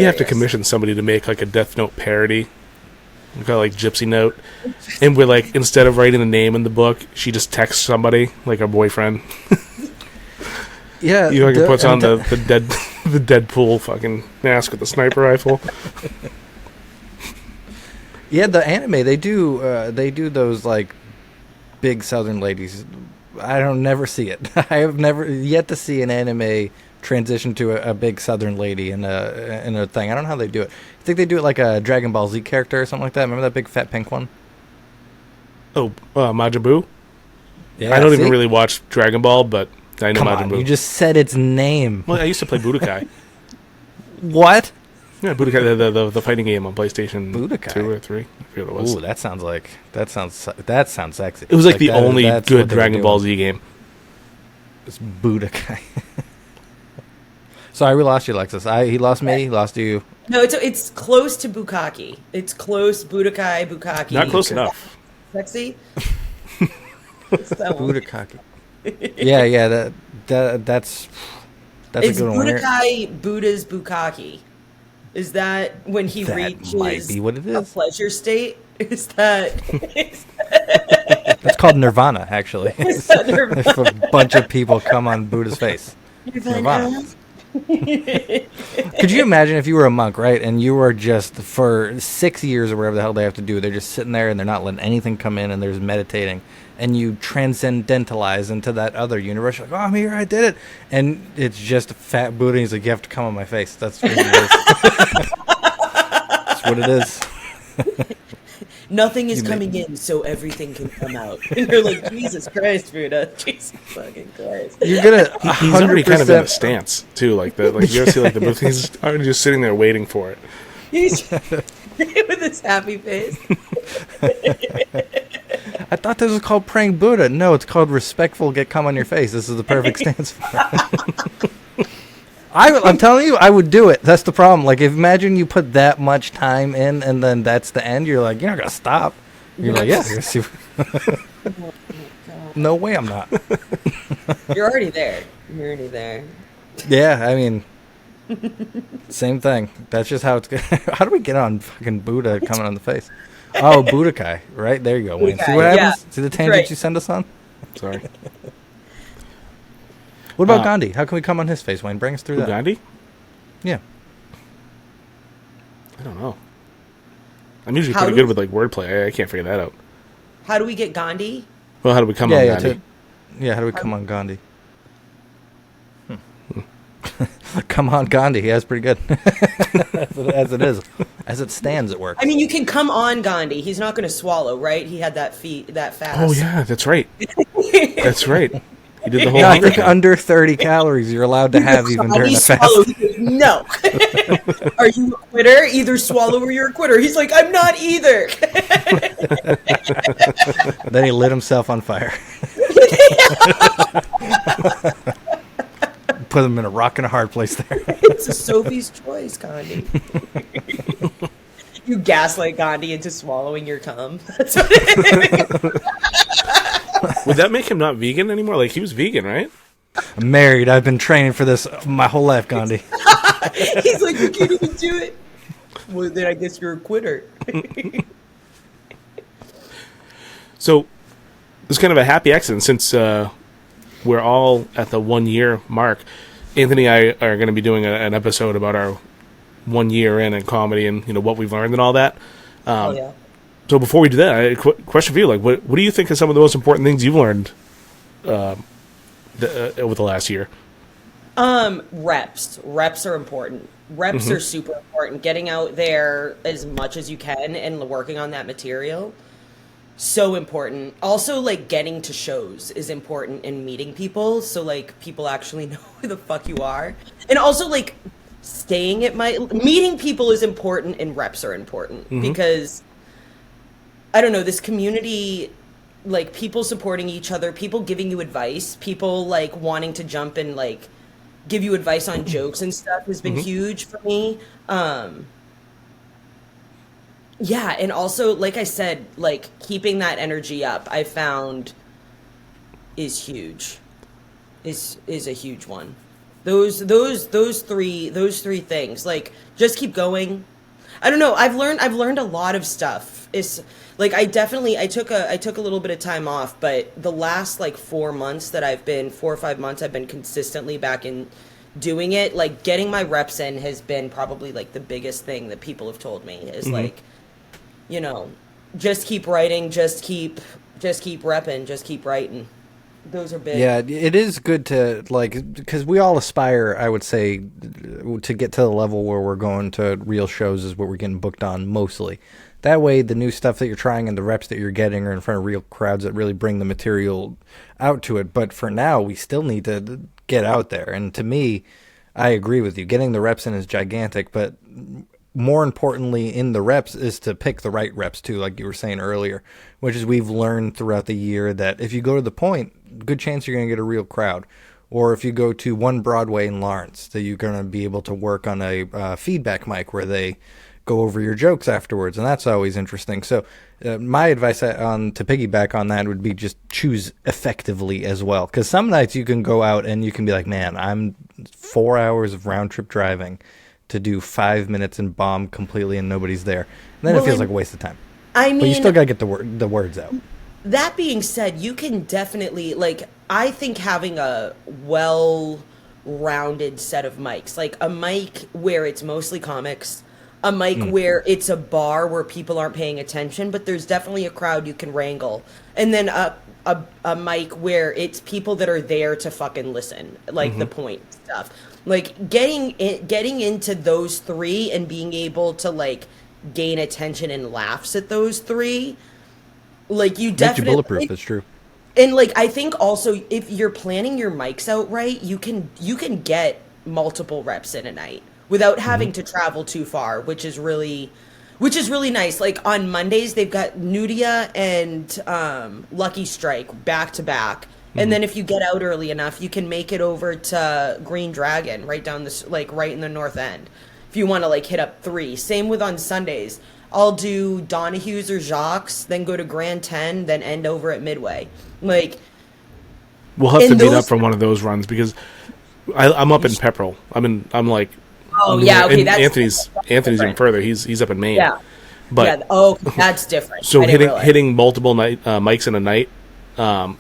S5: have to
S1: hilarious.
S5: commission somebody to make like a Death Note parody. We call it like Gypsy Note, and we're like, instead of writing a name in the book, she just texts somebody like her boyfriend.
S4: Yeah,
S5: You like puts on the Deadpool fucking mask with the sniper rifle.
S4: Yeah, the anime they do those like big Southern ladies. I don't never see it. I have never yet to see an anime transition to a big Southern lady in a thing. I don't know how they do it. I think they do it like a Dragon Ball Z character or something like that. Remember that big fat pink one?
S5: Oh, Majin Buu.
S4: Yeah,
S5: I don't
S4: see?
S5: even really watch Dragon Ball, but I know
S4: Come
S5: Majin
S4: on,
S5: Buu.
S4: you just said its name.
S5: Well, I used to play Budokai.
S4: What?
S5: Yeah, Budokai, the fighting game on PlayStation
S4: Budokai?
S5: 2 or 3. I forget what it was.
S4: Ooh, that sounds sexy.
S5: It was like the
S4: that is-
S5: only
S4: that's
S5: good
S4: what they were
S5: Dragon Ball
S4: doing.
S5: Z game.
S4: It's Budokai. Sorry, we lost you, Alexis. He lost me. He lost you.
S1: No, it's close to Bukkake. It's close. Bukkake.
S5: Not close enough.
S1: Sexy. It's that one.
S4: Budokai. Yeah. That's
S1: It's
S4: a good one.
S1: Budokai Buddha's Bukkake. Is that when he
S4: That
S1: reaches
S4: might be what it
S1: a
S4: is.
S1: pleasure state? Is that
S4: It's called Nirvana, actually.
S1: is that Nirvana?
S4: If a bunch of people come on Buddha's face. Nirvana. Could you imagine if you were a monk, right, and you were just for 6 years or whatever the hell they have to do, they're just sitting there and they're not letting anything come in and they're just meditating, and you transcendentalize into that other universe. You're like, oh, I'm here, I did it, and it's just a fat Buddha. And he's like, you have to come on my face. That's what it is. That's what it is.
S1: Nothing is
S4: You make-
S1: coming in, so everything can come out. And you're like, Jesus Christ, Buddha. Jesus fucking Christ.
S4: You're gonna
S5: He's already kind of in a
S4: 100%.
S5: stance too, like the you ever see like the movie? He's already just sitting there waiting for it.
S1: He's with his happy face.
S4: I thought this was called praying Buddha. No, it's called respectful. Get cum on your face. This is the perfect stance for it. I'm telling you, I would do it. That's the problem. Like, imagine you put that much time in, and then that's the end. You're like, you're not gonna stop. You're like, yeah. You're see- no way, I'm not.
S1: You're already there. You're already there.
S4: Yeah, I mean, same thing. That's just how it's. How do we get on fucking Buddha coming on the face? Oh, Budokai. Right there you go, Wayne. See
S1: Budokai,
S4: what
S1: yeah.
S4: happens? See the tangent
S1: Right.
S4: you send us on?
S5: Sorry,
S4: What about Gandhi? How can we come on his face, Wayne? Bring us through that.
S5: Gandhi.
S4: Yeah.
S5: I don't know. I'm usually
S1: How
S5: pretty
S1: do-
S5: good with like wordplay. I can't figure that out.
S1: How do we get Gandhi?
S5: Well, how do we come
S4: Yeah,
S5: on
S4: yeah,
S5: Gandhi?
S4: how do we come on Gandhi? Come on Gandhi. Yeah, that's pretty good. as it is. As it stands, it works.
S1: I mean, you can come on Gandhi. He's not going to swallow, right? He had that fast.
S5: Oh yeah, that's right. That's right. He did the whole.
S4: yeah, I
S5: hunger
S4: think
S5: thing.
S4: under 30 calories you're allowed to have even
S1: How
S4: during
S1: he
S4: a fast.
S1: swallowed. He goes, no. Are you a quitter? Either swallow or you're a quitter. He's like, I'm not either.
S4: Then he lit himself on fire. Put him in a rock and a hard place there.
S1: It's a Sophie's choice, Gandhi. You gaslight Gandhi into swallowing your cum. That's what
S5: Would that make him not vegan anymore? Like he was vegan, right?
S4: I'm married. I've been training for this my whole life, Gandhi.
S1: He's like, you can't even do it. Well, then I guess you're a quitter.
S5: So it's kind of a happy accident since we're all at the 1 year mark. Anthony and I are going to be doing an episode about our 1 year in comedy and what we've learned and all that.
S1: Oh, yeah.
S5: So before we do that, I had a question for you. Like, what do you think are some of the most important things you've learned over the last year?
S1: Reps are important. Reps are super important. Getting out there as much as you can and working on that material, so important. Also, like, getting to shows is important and meeting people, so like people actually know who the fuck you are. And also, like, meeting people is important, and reps are important because I don't know, this community, like, people supporting each other, people giving you advice, people like wanting to jump and like give you advice on jokes and stuff has been huge for me. Yeah, and also, like I said, like, keeping that energy up, I found is huge. Is a huge one. Those three things. Like, just keep going. I don't know. I've learned a lot of stuff. It's like I took a little bit of time off, but the last like 4 or 5 months I've been consistently back in doing it. Like, getting my reps in has been probably like the biggest thing that people have told me is like, you know, just keep writing, just keep repping, just keep writing. Those are big.
S4: Yeah, it is good to, like, because we all aspire, I would say, to get to the level where we're going to real shows is what we're getting booked on mostly. That way, the new stuff that you're trying and the reps that you're getting are in front of real crowds that really bring the material out to it. But for now, we still need to get out there. And to me, I agree with you. Getting the reps in is gigantic, but more importantly in the reps is to pick the right reps too, like you were saying earlier, which is we've learned throughout the year that if you go to the point, good chance you're going to get a real crowd. Or if you go to One Broadway in Lawrence, that you're going to be able to work on a feedback mic where they go over your jokes afterwards, and that's always interesting. So my advice to piggyback on that would be just choose effectively as well, because some nights you can go out and you can be like, man, I'm 4 hours of round trip driving to do 5 minutes and bomb completely and nobody's there. And then it feels like a waste of time.
S1: I mean,
S4: but you still got to get the words out.
S1: That being said, you can definitely, like, I think having a well-rounded set of mics, like a mic where it's mostly comics, a mic where it's a bar where people aren't paying attention, but there's definitely a crowd you can wrangle, and then a mic where it's people that are there to fucking listen, like the point stuff. Like, getting into those three and being able to, like, gain attention and laughs at those three, like, you definitely...
S4: Makes you bulletproof, it's true.
S1: And, like, I think also, if you're planning your mics out right, you can get multiple reps in a night without having to travel too far, which is really nice. Like, on Mondays, they've got Nudia and Lucky Strike back to back. And then if you get out early enough, you can make it over to Green Dragon right down this, like, right in the north end. If you want to, like, hit up 3. Same with on Sundays. I'll do Donahue's or Jacques, then go to Grand 10, then end over at Midway. Like,
S5: we'll have to meet up for one of those runs because I'm up in Pepperell. I'm like,
S1: oh yeah, okay,
S5: that's Anthony's
S1: different.
S5: even further. He's up in Maine.
S1: Yeah,
S5: but
S1: yeah, oh, that's different.
S5: So hitting multiple mics in a night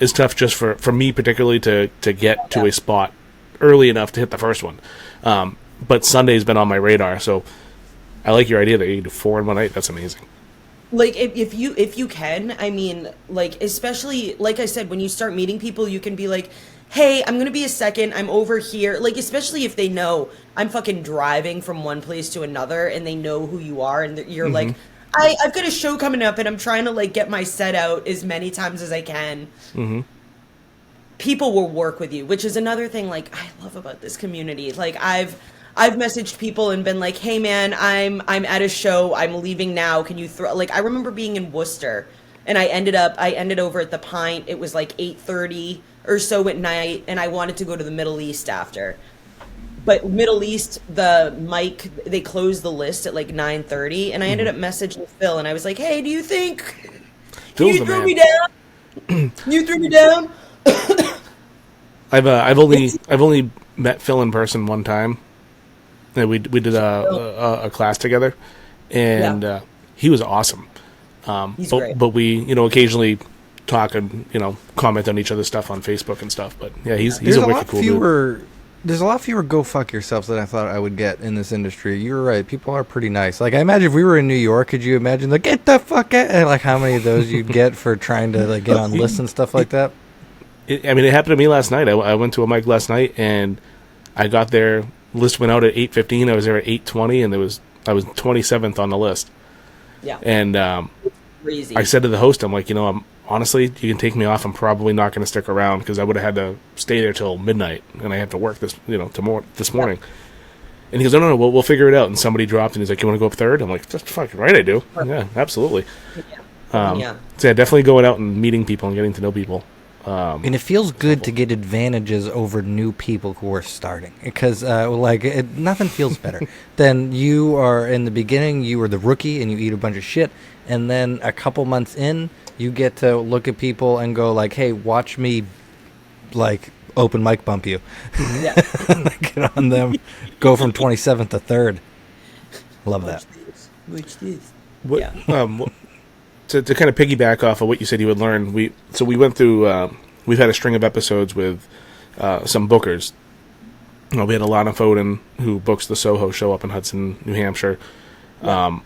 S5: is tough just for me particularly to get to a spot early enough to hit the first one. But Sunday's been on my radar, so I like your idea that you do 4 in one night. That's amazing.
S1: Like, if you can, I mean, like, especially, like I said, when you start meeting people, you can be like, hey, I'm going to be a second, I'm over here. Like, especially if they know I'm fucking driving from one place to another and they know who you are and you're like, I've got a show coming up and I'm trying to, like, get my set out as many times as I can. People will work with you, which is another thing, like, I love about this community. Like, I've messaged people and been like, hey man, I'm at a show, I'm leaving now, can you throw, like, I remember being in Worcester and I ended over at the Pint. It was like 8:30 or so at night and I wanted to go to the Middle East after. But Middle East, the mic, they closed the list at like 9:30 and I ended up messaging Phil and I was like, hey, do you think you threw me down? You threw me down?
S5: I've only met Phil in person one time. We did a class together, and he was awesome.
S1: He's great.
S5: But we, occasionally talk and comment on each other's stuff on Facebook and stuff. But yeah, he's a wicked cool dude.
S4: There's a lot fewer go fuck yourselves than I thought I would get in this industry. You're right. People are pretty nice. Like, I imagine if we were in New York, could you imagine, like, get the fuck out? And, like, how many of those you'd get for trying to, like, get on lists and stuff like that?
S5: It happened to me last night. I went to a mic last night, and I got there. List went out at 8:15. I was there at 8:20, and I was 27th on the list.
S1: Yeah.
S5: And
S1: Crazy.
S5: I said to the host, I'm like, honestly, you can take me off. I'm probably not going to stick around because I would have had to stay there till midnight, and I have to work this morning. And he goes, no, we'll figure it out. And somebody dropped, and he's like, you want to go up third? I'm like, that's fucking right, I do. Yeah, absolutely.
S1: Yeah.
S5: So yeah, definitely going out and meeting people and getting to know people.
S4: And it feels good to get advantages over new people who are starting, because nothing feels better than you are in the beginning. You are the rookie and you eat a bunch of shit, and then a couple months in, you get to look at people and go like, "Hey, watch me, like open mic bump you."
S1: Yeah.
S4: Get on them, go from 27th to 3rd. Love that.
S1: Which is.
S5: What,
S1: Yeah.
S5: To kind of piggyback off of what you said you would learn, we went through. We've had a string of episodes with some bookers. We had Alana Foden, who books the Soho show up in Hudson, New Hampshire.
S1: Yeah.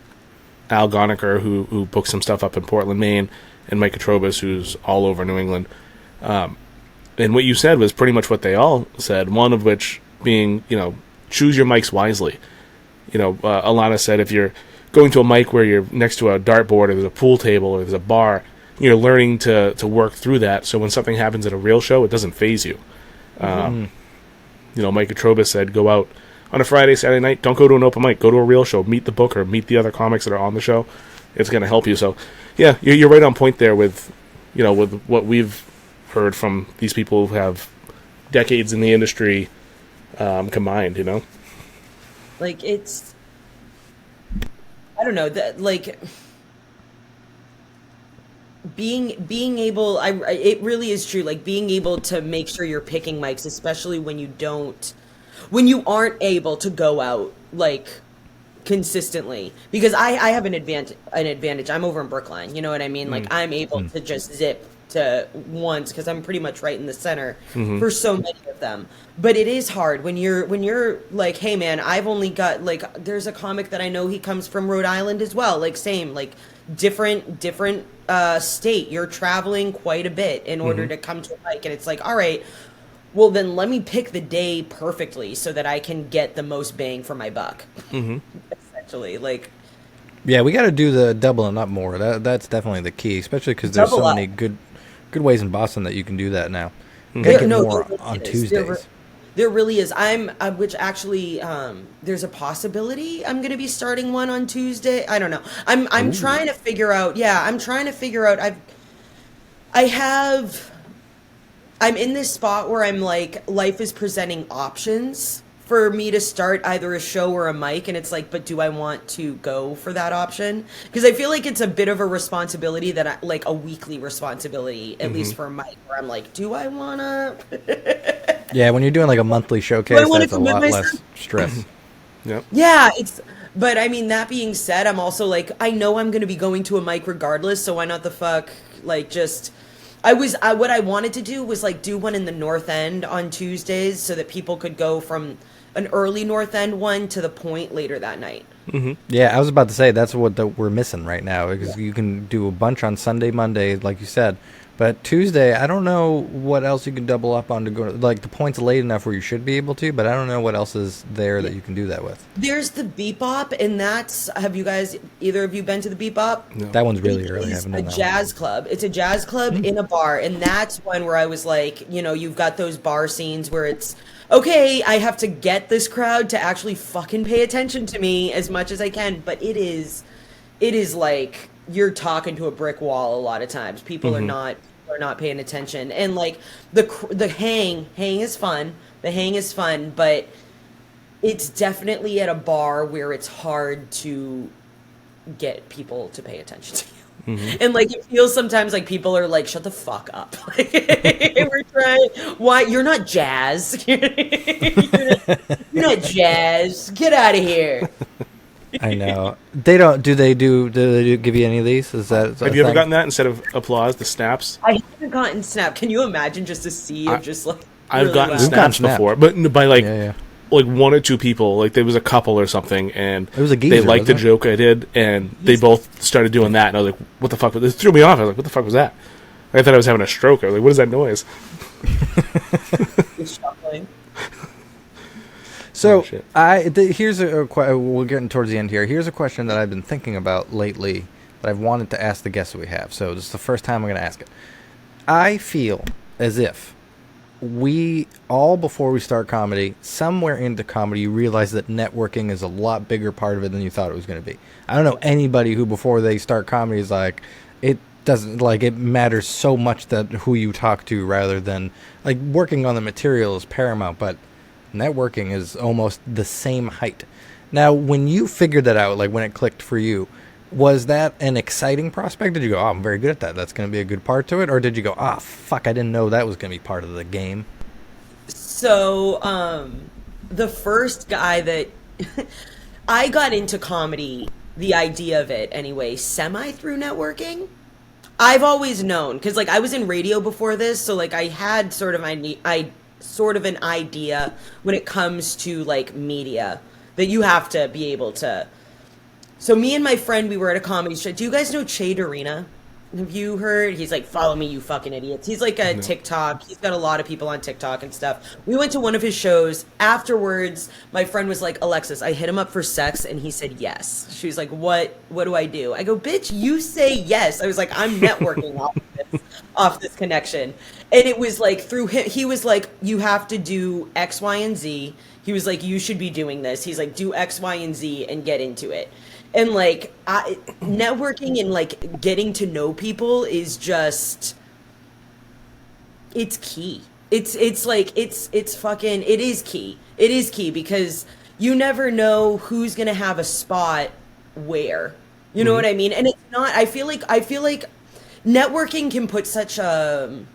S5: Al Goniker, who books some stuff up in Portland, Maine, and Mike Atrobus, who's all over New England. And what you said was pretty much what they all said. One of which being, choose your mics wisely. Alana said if you're going to a mic where you're next to a dartboard or there's a pool table or there's a bar, you're learning to work through that. So when something happens at a real show, it doesn't faze you. Mike Atrobus said, go out on a Friday, Saturday night. Don't go to an open mic. Go to a real show. Meet the booker. Meet the other comics that are on the show. It's going to help you. So, yeah, you're right on point there with, with what we've heard from these people who have decades in the industry combined.
S1: Like, it's, I don't know, that, like, being able, it really is true, like, being able to make sure you're picking mics, especially when you aren't able to go out, like, consistently, because I have an advantage. I'm over in Brookline, you know what I mean? Like, I'm able to just zip to once because I'm pretty much right in the center for so many of them. But it is hard when you're like, hey man, I've only got, like, there's a comic that I know, he comes from Rhode Island as well, like same, like different state. You're traveling quite a bit in order to come to a mic, and it's like, all right, well then let me pick the day perfectly so that I can get the most bang for my buck. Essentially, like,
S4: yeah, we got to do the double and up more. That's definitely the key, especially because there's so many good ways in Boston that you can do that now. Get more on Tuesdays.
S1: There really is. Which actually, there's a possibility I'm going to be starting one on Tuesday. I don't know. I'm trying to figure out. Yeah, I'm trying to figure out. I'm in this spot where I'm like, life is presenting options for me to start either a show or a mic, and it's like, but do I want to go for that option? Because I feel like it's a bit of a responsibility like a weekly responsibility, at least for a mic, where I'm like, do I want to?
S4: Yeah, when you're doing like a monthly showcase, that's a lot less stress.
S5: Yep.
S1: Yeah, but I mean, that being said, I'm also like, I know I'm going to be going to a mic regardless, so why not the fuck, like, just... what I wanted to do was, like, do one in the North End on Tuesdays so that people could go from an early North End one to the Point later that night.
S4: Yeah, I was about to say that's what we're missing right now, because you can do a bunch on Sunday, Monday, like you said, but Tuesday, I don't know what else you can double up on to go. Like, the Point's late enough where you should be able to, but I don't know what else is there that you can do that with.
S1: There's the Bebop, and have you guys, either of you been to the Bebop?
S5: No.
S4: That one's really early. I
S1: It's
S4: haven't
S1: a
S4: done that
S1: jazz club. It's a jazz club in a bar, and that's one where I was like, you've got those bar scenes where it's, okay, I have to get this crowd to actually fucking pay attention to me as much as I can, but it is like you're talking to a brick wall a lot of times. People are not paying attention, and like the hang is fun. The hang is fun, but it's definitely at a bar where it's hard to get people to pay attention to you. And like, it feels sometimes like people are like, shut the fuck up. We're trying. Why? You're not jazz. You're not jazz. Get out of here.
S4: I know. They don't. Do they give you any of these? Is that?
S5: Have you ever gotten that instead of applause, the snaps?
S1: I haven't gotten snap. Can you imagine just a sea of just like?
S5: I've
S1: really
S5: gotten
S1: well.
S4: We've gotten
S5: snaps
S4: snapped.
S5: before, but by like
S4: Yeah, yeah.
S5: like one or two people. Like there was a couple or something, and
S4: It was a
S5: they
S4: geezer,
S5: liked the
S4: wasn't it?
S5: joke I did, and they both started doing that. And I was like, "What the fuck?" It threw me off. I was like, "What the fuck was that?" I thought I was having a stroke. I was like, "What is that noise?"
S1: It's shuffling.
S4: So
S5: Oh, shit.
S4: here's we're getting towards the end here. Here's a question that I've been thinking about lately that I've wanted to ask the guests that we have. So this is the first time I'm going to ask it. I feel as if we all, before we start comedy, somewhere into comedy, you realize that networking is a lot bigger part of it than you thought it was going to be. I don't know anybody who before they start comedy is like, it doesn't, like, it matters so much that who you talk to rather than, like, working on the material is paramount, but networking is almost the same height. Now, when you figured that out, like when it clicked for you, was that an exciting prospect? Did you go, oh, I'm very good at that, that's going to be a good part to it? Or did you go, ah, fuck, I didn't know that was going to be part of the game?
S1: So, the first guy that I got into comedy, the idea of it anyway, semi through networking. I've always known, because like I was in radio before this, so like I had sort of an idea when it comes to like media that you have to be able to. So me and my friend, we were at a comedy show. Do you guys know Chade Arena? Have you heard? He's like, follow me, you fucking idiots. He's like a TikTok. He's got a lot of people on TikTok and stuff. We went to one of his shows. Afterwards, my friend was like, Alexis, I hit him up for sex, and he said yes. She was like, what do I do? I go, bitch, you say yes. I was like, I'm networking off this connection. And it was like through him. He was like, you have to do X, Y, and Z. He was like, you should be doing this. He's like, do X, Y, and Z and get into it. And like networking and like getting to know people is just, it's key. It's like it's fucking, it is key. It is key because you never know who's gonna have a spot where. You know what I mean? And it's not. I feel like networking can put such a,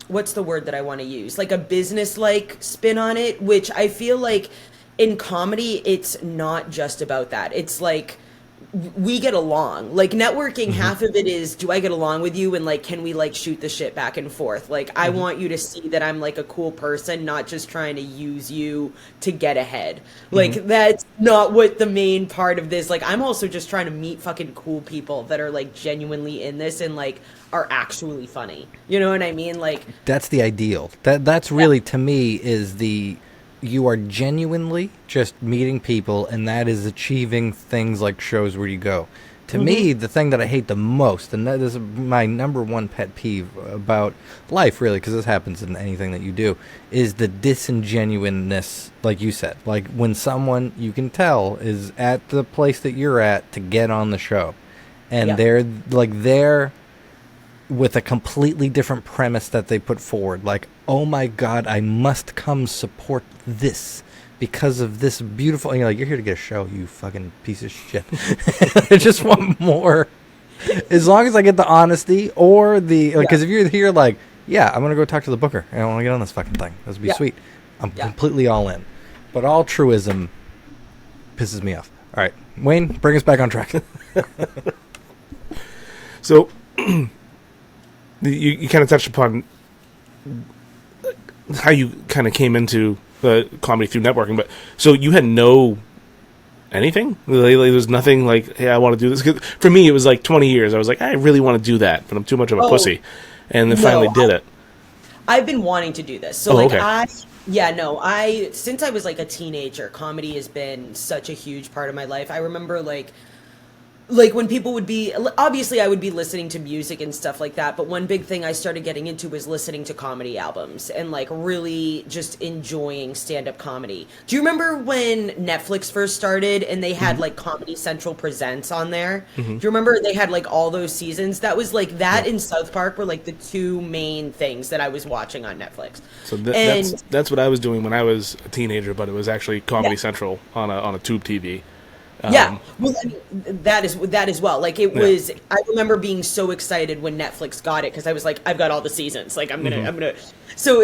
S1: what's the word that I want to use? Like a business-like spin on it, which I feel like in comedy, it's not just about that. It's like we get along. Like networking, half of it is, do I get along with you? And like, can we like shoot the shit back and forth? Like, I want you to see that I'm like a cool person, not just trying to use you to get ahead. Like, that's not what the main part of this. Like, I'm also just trying to meet fucking cool people that are like genuinely in this and like are actually funny. You know what I mean? Like,
S4: That's the ideal. That's really, to me, is the, you are genuinely just meeting people, and that is achieving things like shows where you go. To me, the thing that I hate the most, and that is my number one pet peeve about life, really, because this happens in anything that you do, is the disingenuousness, like you said. Like when someone, you can tell, is at the place that you're at to get on the show, and they're with a completely different premise that they put forward. Like, oh my God, I must come support this because of this beautiful, and you're like, you're here to get a show, you fucking piece of shit. I just want more. As long as I get the honesty or the, because if you're here like, yeah, I'm going to go talk to the booker and I want to get on this fucking thing. This would be sweet. I'm completely all in. But altruism pisses me off. All right, Wayne, bring us back on track.
S5: So, you kind of touched upon how you kind of came into the comedy through networking, but so you had no anything? Like, there's nothing like, hey, I want to do this. 'Cause for me, it was like 20 years. I was like, I really want to do that, but I'm too much of a pussy. And then finally did it.
S1: I've been wanting to do this. So since I was like a teenager, comedy has been such a huge part of my life. I remember like when people would be, obviously I would be listening to music and stuff like that, but one big thing I started getting into was listening to comedy albums and like really just enjoying stand-up comedy. Do you remember when Netflix first started and they had like Comedy Central Presents on there? Do you remember they had like all those seasons? That was like that and South Park were like the two main things that I was watching on Netflix.
S5: So that's what I was doing when I was a teenager, but it was actually Comedy Central on a tube TV.
S1: Well, I mean, that as well. Like it was, I remember being so excited when Netflix got it because I was like, I've got all the seasons. Like I'm gonna. So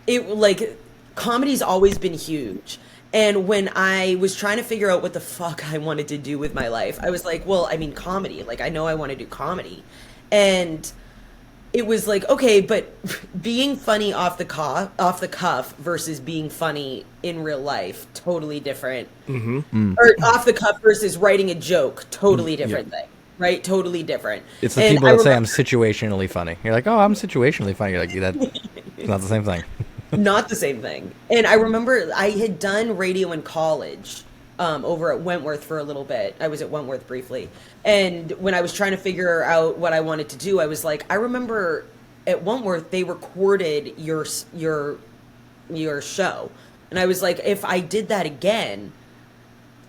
S1: like comedy's always been huge. And when I was trying to figure out what the fuck I wanted to do with my life, I was like, well, I mean, comedy. Like I know I want to do comedy, and it was like, okay, but being funny off the cuff versus being funny in real life, totally different. Or off the cuff versus writing a joke, totally different thing, right? Totally different.
S4: It's the people that say I'm situationally funny. You're like, oh, I'm situationally funny. You're like, that's not the same thing.
S1: Not the same thing. And I remember I had done radio in college. Over at Wentworth for a little bit. I was at Wentworth briefly. And when I was trying to figure out what I wanted to do, I was like, I remember at Wentworth, they recorded your show. And I was like, if I did that again,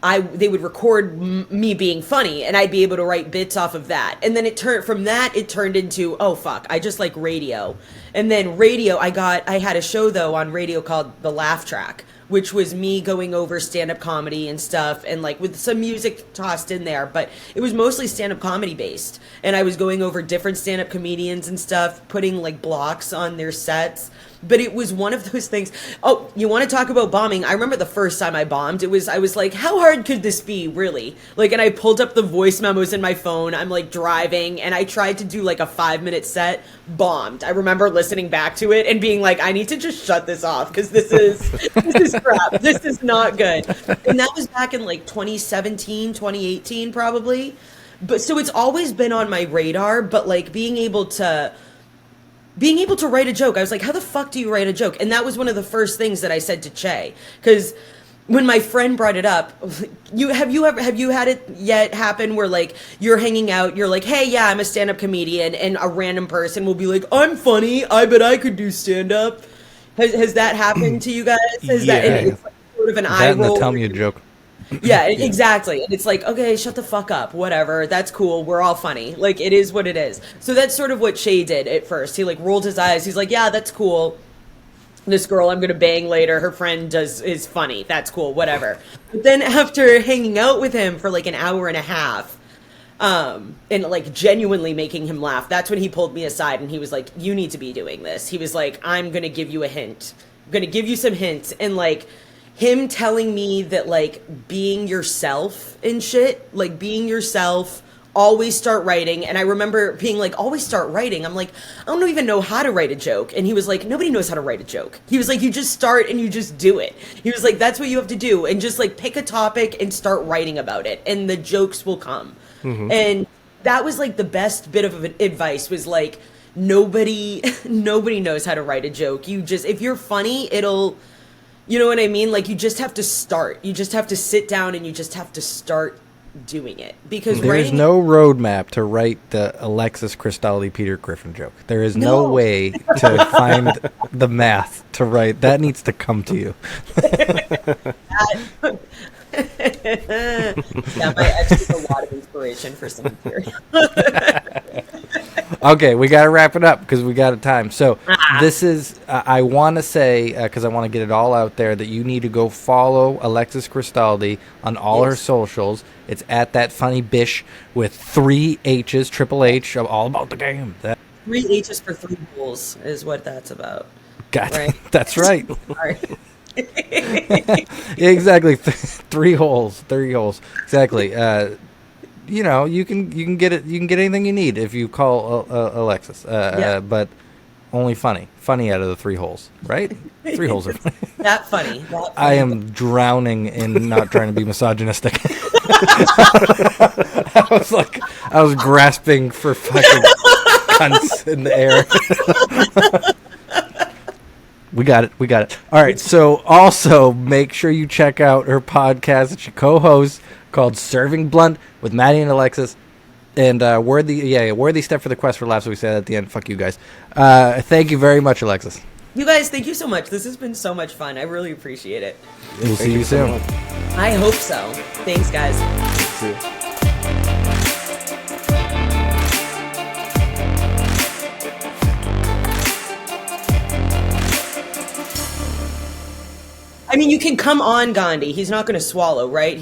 S1: they would record me being funny, and I'd be able to write bits off of that. And then it turned into, oh fuck, I just like radio. And then radio, I had a show though on radio called The Laugh Track, which was me going over stand-up comedy and stuff, and like with some music tossed in there, but it was mostly stand-up comedy based. And I was going over different stand-up comedians and stuff, putting like blocks on their sets. But it was one of those things. Oh, you want to talk about bombing? I remember the first time I bombed, I was like, how hard could this be, really? Like, and I pulled up the voice memos in my phone. I'm like driving, and I tried to do like a 5-minute set, bombed. I remember listening back to it and being like, I need to just shut this off because this is crap. This is not good. And that was back in like 2017, 2018 probably. But so it's always been on my radar, but like being able to write a joke, I was like, how the fuck do you write a joke? And that was one of the first things that I said to Che, because when my friend brought it up, have you had it yet happen where like you're hanging out, you're like, hey, yeah, I'm a stand-up comedian, and a random person will be like, I'm funny, I bet I could do stand-up. Has that happened to you guys? It's like sort of an eye roll.
S4: Tell me a joke.
S1: Yeah, exactly. And it's like, okay, shut the fuck up. Whatever. That's cool. We're all funny. Like, it is what it is. So that's sort of what Shay did at first. He, like, rolled his eyes. He's like, yeah, that's cool. This girl I'm going to bang later, her friend is funny. That's cool. Whatever. But then after hanging out with him for, like, an hour and a half, and, like, genuinely making him laugh, that's when he pulled me aside and he was like, you need to be doing this. He was like, I'm going to give you a hint. I'm going to give you some hints. And, like, him telling me that, like, being yourself and shit, like, being yourself, always start writing. And I remember being like, always start writing. I'm like, I don't even know how to write a joke. And he was like, nobody knows how to write a joke. He was like, you just start and you just do it. He was like, that's what you have to do. And just, like, pick a topic and start writing about it. And the jokes will come. Mm-hmm. And that was, like, the best bit of advice was, like, nobody knows how to write a joke. You just, if you're funny, it'll... You know what I mean? Like, you just have to start. You just have to sit down and you just have to start doing it. Because
S4: there's no roadmap to write the Alexis Cristaldi Peter Griffin joke. There is no way to find the math to write. That needs to come to you.
S1: Yeah, my ex is a lot of inspiration for some material.
S4: Okay, we got to wrap it up because we got a time. So this is, I want to say, because I want to get it all out there, that you need to go follow Alexis Cristaldi on all her socials. It's at that funny bish with 3 H's, Triple H, all about the game.
S1: 3 H's for 3 bulls is what that's about.
S4: God,
S1: right?
S4: That's right. Yeah, exactly. 3 holes. Exactly. You know, you can get it. You can get anything you need if you call Alexis. But only funny out of the 3 holes, right? 3 holes are funny.
S1: That funny.
S4: I am drowning in not trying to be misogynistic. I was grasping for fucking cunts in the air. We got it. All right. So also make sure you check out her podcast that she co-hosts called Serving Blunt with Maddie and Alexis. And worthy step for the quest for laughs. So we said at the end, fuck you guys. Thank you very much, Alexis.
S1: You guys, thank you so much. This has been so much fun. I really appreciate it.
S4: We'll see you soon.
S1: I hope so. Thanks, guys.
S5: See you.
S1: I mean, you can come on Gandhi. He's not going to swallow, right?